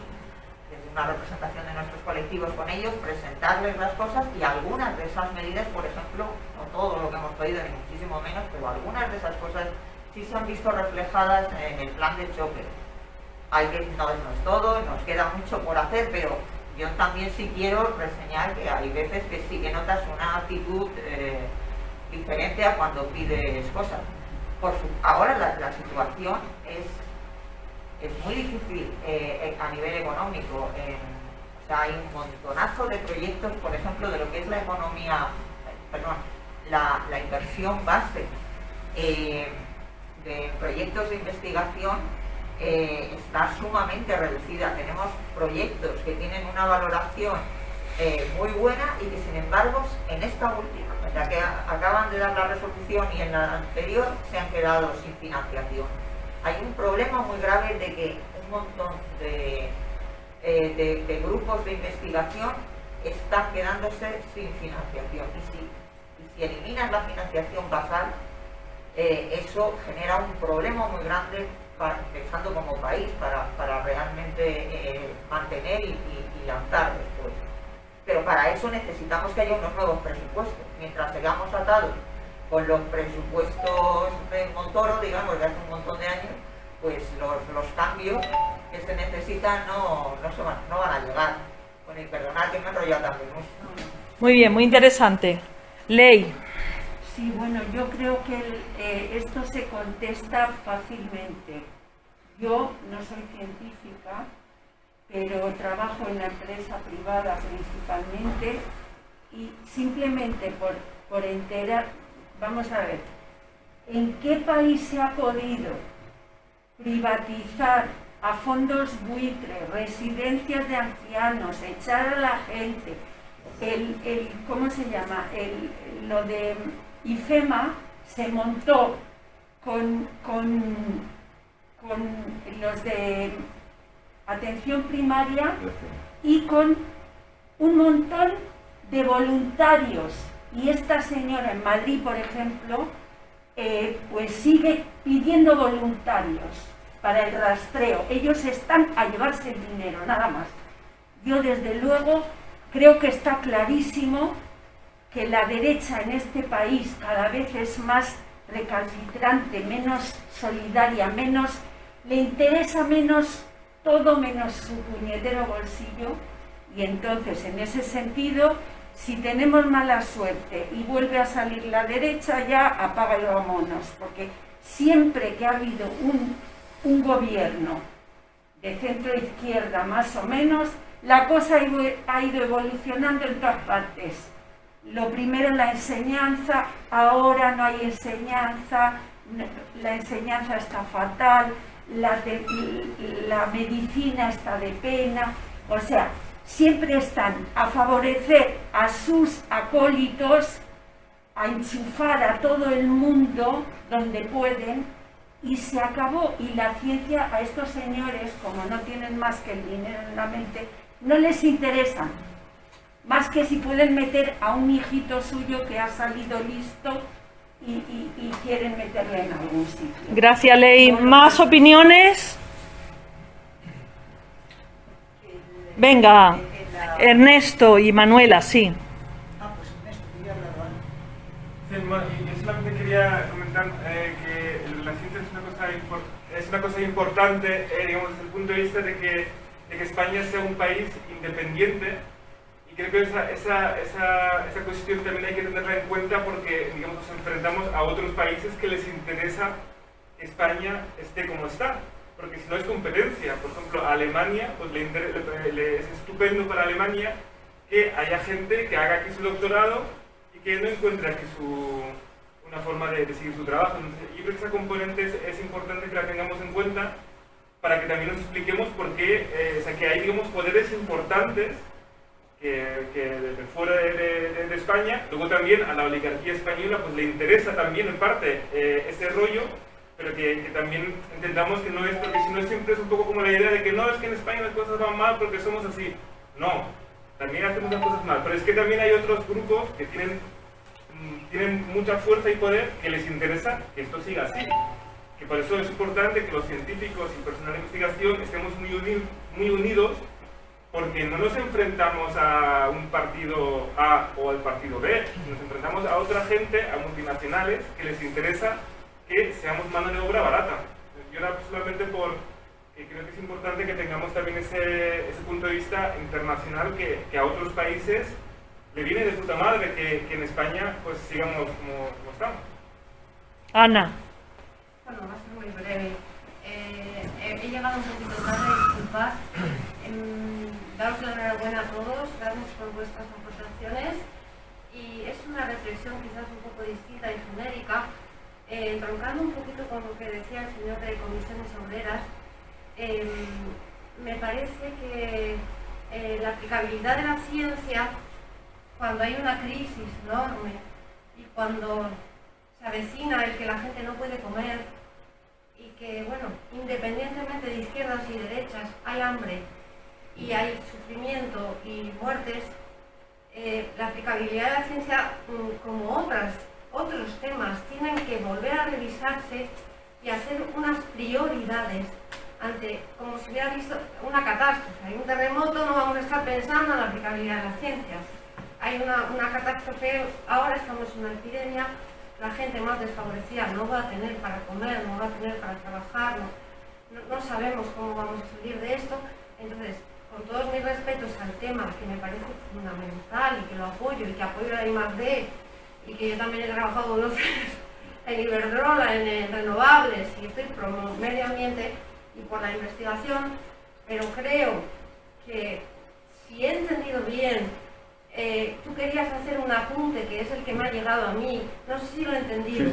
desde una representación de nuestros colectivos con ellos, presentarles las cosas, y algunas de esas medidas, por ejemplo, no todo lo que hemos pedido ni muchísimo menos, pero algunas de esas cosas sí se han visto reflejadas en el plan de choque. No es todo, nos queda mucho por hacer, pero yo también sí quiero reseñar que hay veces que sí que notas una actitud diferente a cuando pides cosas. Ahora la situación es muy difícil a nivel económico. sea, hay un montonazo de proyectos, por ejemplo, de lo que es la economía, la inversión base de proyectos de investigación está sumamente reducida. Tenemos proyectos que tienen una valoración muy buena y que sin embargo en esta última, en la que acaban de dar la resolución y en la anterior, se han quedado sin financiación. Hay un problema muy grave de que un montón de grupos de investigación están quedándose sin financiación y si eliminas la financiación basal, eso genera un problema muy grande pensando como país para realmente mantener y lanzar después. Pero para eso necesitamos que haya unos nuevos presupuestos. Mientras sigamos atados con los presupuestos de Montoro, digamos, de hace un montón de años, pues los cambios que se necesitan no van a llegar. Bueno, y perdonad que me he enrollado también mucho. Muy bien, muy interesante. Ley. Sí, bueno, yo creo que esto se contesta fácilmente. Yo no soy científica, pero trabajo en la empresa privada principalmente y simplemente por enterar, vamos a ver, ¿en qué país se ha podido privatizar a fondos buitre, residencias de ancianos, echar a la gente, ¿cómo se llama? Lo de IFEMA se montó con los de atención primaria y con un montón de voluntarios, y esta señora en Madrid, por ejemplo, pues sigue pidiendo voluntarios para el rastreo. Ellos están a llevarse el dinero, nada más. Yo desde luego creo que está clarísimo que la derecha en este país cada vez es más recalcitrante, menos solidaria, le interesa menos todo menos su puñetero bolsillo, y entonces en ese sentido, si tenemos mala suerte y vuelve a salir la derecha, ya apaga y vámonos, porque siempre que ha habido un gobierno de centro izquierda más o menos, la cosa ha ido evolucionando en todas partes. Lo primero la enseñanza, ahora no hay enseñanza, la enseñanza está fatal, la medicina está de pena, o sea, siempre están a favorecer a sus acólitos, a enchufar a todo el mundo donde pueden, y se acabó. Y la ciencia a estos señores, como no tienen más que el dinero en la mente, no les interesa, más que si pueden meter a un hijito suyo que ha salido listo y quieren meterle en algún sitio. Gracias, Ley. ¿Más opiniones? Venga, Ernesto y Manuela, sí. Pues Ernesto, quería hablar antes. Sí, bueno, yo solamente quería comentar que la ciencia es una cosa importante, digamos, desde el punto de vista de que España sea un país independiente. Creo que esa cuestión también hay que tenerla en cuenta porque, digamos, nos enfrentamos a otros países que les interesa que España esté como está, porque si no es competencia. Por ejemplo, a Alemania, pues es estupendo para Alemania que haya gente que haga aquí su doctorado y que no encuentre aquí una forma de seguir su trabajo. Entonces, yo creo que esa componente es importante que la tengamos en cuenta para que también nos expliquemos por qué, o sea, que hay, digamos, poderes importantes que desde fuera de España. Luego también a la oligarquía española pues le interesa también en parte ese rollo, pero que también entendamos que no es, porque si no siempre es un poco como la idea de que no, es que en España las cosas van mal porque somos así. No, también hacemos las cosas mal, pero es que también hay otros grupos que tienen mucha fuerza y poder que les interesa que esto siga así. Que por eso es importante que los científicos y personal de investigación estemos muy unidos, porque no nos enfrentamos a un partido A o al partido B, nos enfrentamos a otra gente, a multinacionales, que les interesa que seamos mano de obra barata. Yo era solamente porque creo que es importante que tengamos también ese punto de vista internacional, que a otros países le viene de puta madre que en España pues sigamos como estamos. Ana. Bueno, va a ser muy breve. He llegado un poquito tarde, disculpad. Daros la enhorabuena enhorabuena a todos, gracias por vuestras aportaciones. Y es una reflexión quizás un poco distinta y genérica, entroncando un poquito con lo que decía el señor de Comisiones Obreras. Me parece que la aplicabilidad de la ciencia, cuando hay una crisis enorme y cuando se avecina el que la gente no puede comer y que, bueno, independientemente de izquierdas y derechas, hay hambre y hay sufrimiento y muertes, la aplicabilidad de la ciencia, como otros temas, tienen que volver a revisarse y hacer unas prioridades ante, como si hubiera visto una catástrofe. Hay un terremoto, no vamos a estar pensando en la aplicabilidad de las ciencias. Hay una catástrofe, ahora estamos en una epidemia, la gente más desfavorecida no va a tener para comer, no va a tener para trabajar, no sabemos cómo vamos a salir de esto. Entonces, con todos mis respetos al tema, que me parece fundamental y que lo apoyo y que apoyo la I+D, y que yo también he trabajado 2 años en Iberdrola, en renovables, y estoy por el medio ambiente y por la investigación, pero creo que si he entendido bien, tú querías hacer un apunte que es el que me ha llegado a mí, no sé si lo he entendido,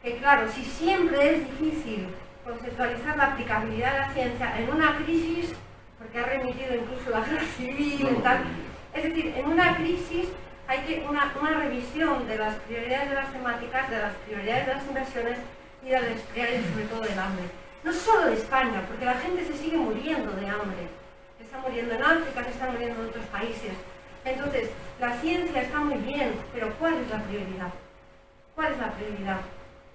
que claro, si siempre es difícil conceptualizar la aplicabilidad de la ciencia en una crisis, porque ha remitido incluso la guerra civil y tal, es decir, en una crisis hay que una revisión de las prioridades de las temáticas, de las prioridades de las inversiones y de las prioridades sobre todo del hambre. No solo de España, porque la gente se sigue muriendo de hambre, se está muriendo en África, se está muriendo en otros países. Entonces, la ciencia está muy bien, pero ¿cuál es la prioridad? ¿Cuál es la prioridad?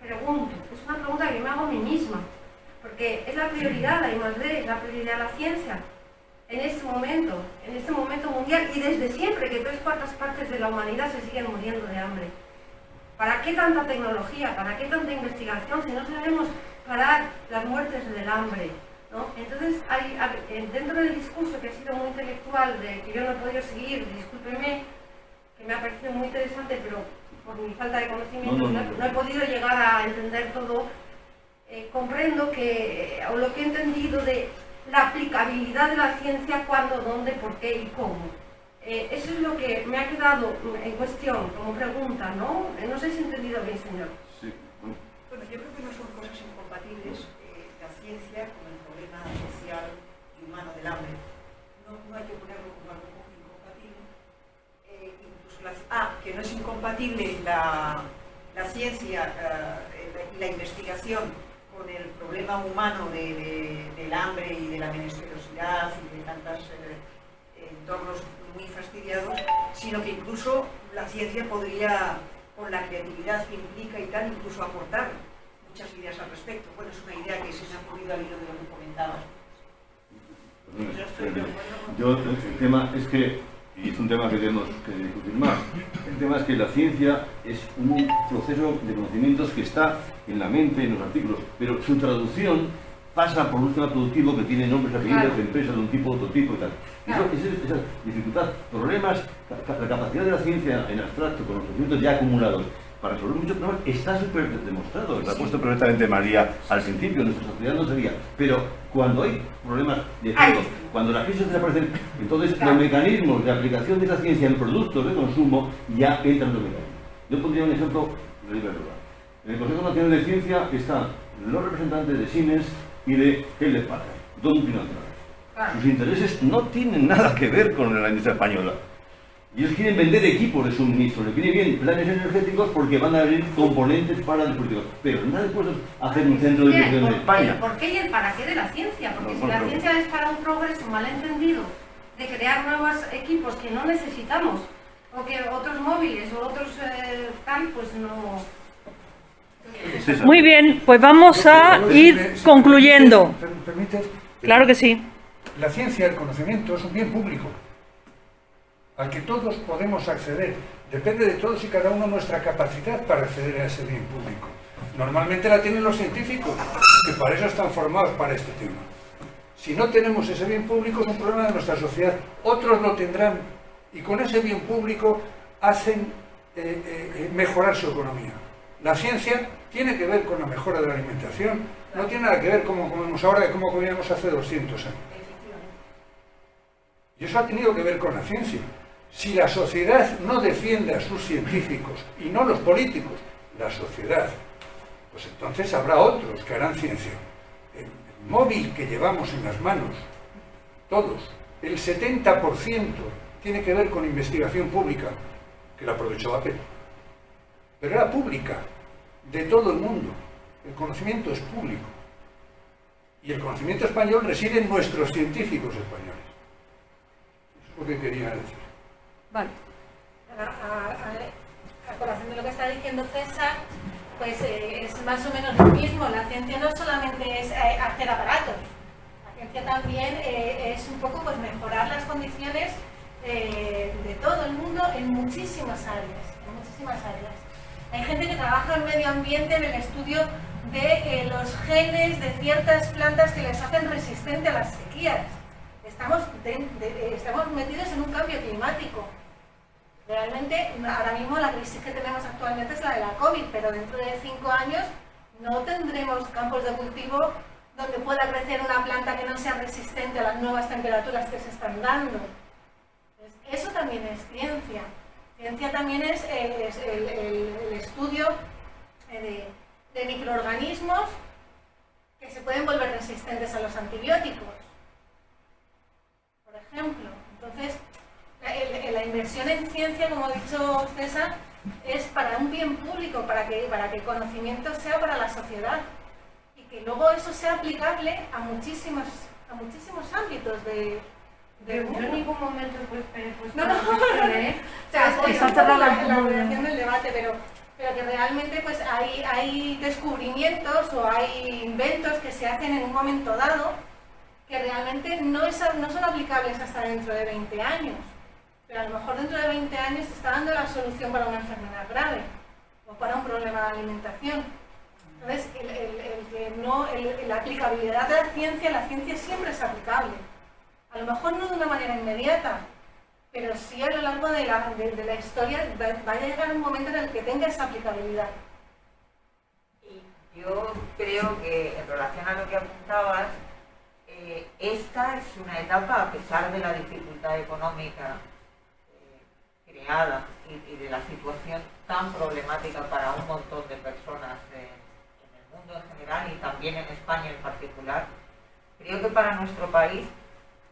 Pregunto, es una pregunta que me hago a mí misma, porque es la prioridad la I+D, es la prioridad la ciencia. En este momento mundial y desde siempre, que 3/4 partes de la humanidad se siguen muriendo de hambre. ¿Para qué tanta tecnología? ¿Para qué tanta investigación si no sabemos parar las muertes del hambre? ¿No? Entonces, dentro del discurso que ha sido muy intelectual, de que yo no he podido seguir, discúlpeme, que me ha parecido muy interesante, pero por mi falta de conocimiento no he podido llegar a entender todo, comprendo que, o lo que he entendido de la aplicabilidad de la ciencia, cuándo, dónde, por qué y cómo. Eso es lo que me ha quedado en cuestión, como pregunta, ¿no? No sé si he entendido bien, señor. Sí. Bueno, yo creo que no son cosas incompatibles la ciencia con el problema social y humano del hambre. No hay que ponerlo como algo incompatible. Incluso que no es incompatible la ciencia y la investigación con el problema humano del hambre y de la menesterosidad y de tantos entornos muy fastidiados, sino que incluso la ciencia podría, con la creatividad que implica y tal, incluso aportar muchas ideas al respecto. Bueno, es una idea que se me ha ocurrido al hilo de lo que comentabas. El tema es que, y es un tema que tenemos que discutir más, el tema es que la ciencia es un proceso de conocimientos que está en la mente, en los artículos, pero su traducción pasa por un sistema productivo que tiene nombres, apellidos, de empresas de un tipo, otro tipo y tal. Esa dificultad, problemas, la capacidad de la ciencia en abstracto con los conocimientos ya acumulados para resolver muchos problemas está súper demostrado. Lo ha puesto perfectamente María al principio, nuestra sociedad no sería. Pero cuando hay problemas de fondo, cuando las crisis desaparecen, entonces los mecanismos de aplicación de la ciencia en productos de consumo ya entran los mecanismos. Yo pondría un ejemplo de Iberdrola. En el Consejo Nacional de Ciencia están los representantes de Siemens y de Hewlett Packard, dos multinacionales. Sus intereses no tienen nada que ver con la industria española. Ellos quieren vender equipos de suministro, les vienen bien planes energéticos porque van a abrir componentes para los políticos, pero no están dispuestos a hacer un centro de inversión en España. ¿El por qué y el para qué de la ciencia? Porque si la ciencia es para un progreso malentendido de crear nuevos equipos que no necesitamos, o que otros móviles o otros tal, pues no... Muy bien, pues vamos a ir concluyendo. ¿Permites? Claro que sí. La ciencia, el conocimiento, es un bien público al que todos podemos acceder. Depende de todos y cada uno nuestra capacidad para acceder a ese bien público. Normalmente la tienen los científicos, que para eso están formados para este tema. Si no tenemos ese bien público, es un problema de nuestra sociedad. Otros lo tendrán y con ese bien público hacen mejorar su economía. La ciencia tiene que ver con la mejora de la alimentación, no tiene nada que ver cómo comemos ahora que cómo comíamos hace 200 años. Y eso ha tenido que ver con la ciencia. Si la sociedad no defiende a sus científicos, y no los políticos, la sociedad, pues entonces habrá otros que harán ciencia. El móvil que llevamos en las manos, todos, el 70% tiene que ver con investigación pública, que la aprovechó Apple. Pero era pública, de todo el mundo. El conocimiento es público. Y el conocimiento español reside en nuestros científicos españoles. Eso es lo que quería decir. Vale. A colación de lo que está diciendo César, pues es más o menos lo mismo. La ciencia no solamente es hacer aparatos. La ciencia también es un poco pues mejorar las condiciones de todo el mundo en muchísimas áreas. Hay gente que trabaja en medio ambiente en el estudio de los genes de ciertas plantas que les hacen resistente a las sequías. Estamos metidos en un cambio climático. Realmente, ahora mismo la crisis que tenemos actualmente es la de la COVID, pero dentro de 5 años no tendremos campos de cultivo donde pueda crecer una planta que no sea resistente a las nuevas temperaturas que se están dando. Eso también es ciencia. Ciencia también es el estudio de microorganismos que se pueden volver resistentes a los antibióticos, por ejemplo. Entonces, la inversión en ciencia, como ha dicho César, es para un bien público, para que el conocimiento sea para la sociedad y que luego eso sea aplicable a muchísimos ámbitos Yo en ningún momento pues no, o sea, la duración del debate, pero que realmente pues hay descubrimientos o hay inventos que se hacen en un momento dado que realmente no son aplicables hasta dentro de 20 años. Pero a lo mejor dentro de 20 años se está dando la solución para una enfermedad grave o para un problema de alimentación. Entonces, la aplicabilidad de la ciencia siempre es aplicable. A lo mejor no de una manera inmediata, pero sí a lo largo de la historia va a llegar un momento en el que tenga esa aplicabilidad. Y yo creo que en relación a lo que apuntabas, esta es una etapa, a pesar de la dificultad económica creada y de la situación tan problemática para un montón de personas en el mundo en general y también en España en particular, creo que para nuestro país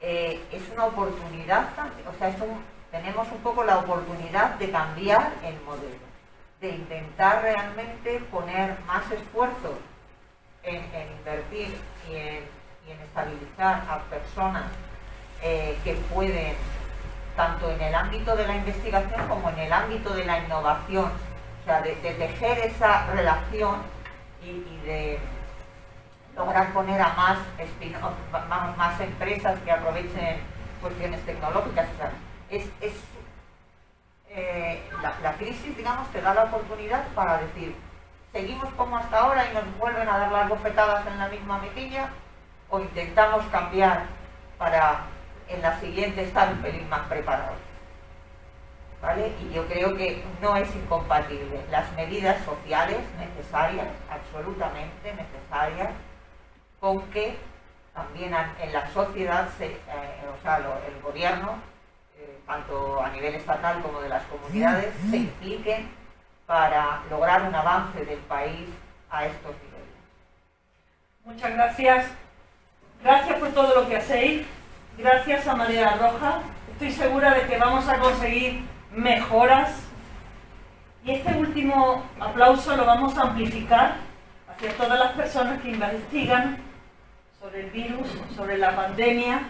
es una oportunidad, o sea, tenemos un poco la oportunidad de cambiar el modelo, de intentar realmente poner más esfuerzo en invertir y en estabilizar a personas que pueden, tanto en el ámbito de la investigación como en el ámbito de la innovación, o sea, de tejer esa relación y de lograr poner a más empresas que aprovechen cuestiones tecnológicas. O sea, la crisis, digamos, te da la oportunidad para decir, seguimos como hasta ahora y nos vuelven a dar las bofetadas en la misma mejilla, o intentamos cambiar para en la siguiente estar un pelín más preparados. ¿Vale? Y yo creo que no es incompatible. Las medidas sociales necesarias, absolutamente necesarias, con que también en la sociedad, el gobierno, tanto a nivel estatal como de las comunidades, se impliquen para lograr un avance del país a estos niveles. Muchas gracias. Gracias por todo lo que hacéis. Gracias a Marea Roja. Estoy segura de que vamos a conseguir mejoras. Y este último aplauso lo vamos a amplificar hacia todas las personas que investigan sobre el virus, sobre la pandemia,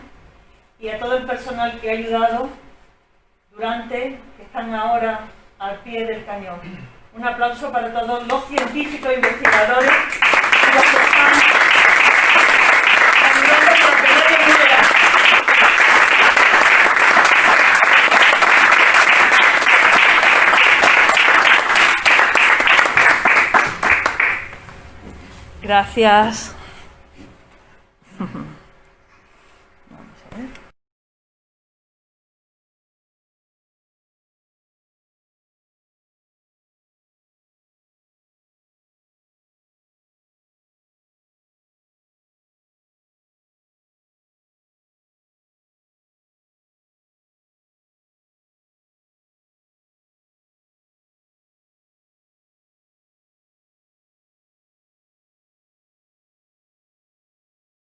y a todo el personal que ha ayudado durante, que están ahora al pie del cañón. Un aplauso para todos los científicos e investigadores y los que están ayudando a proteger el liderazgo. Gracias.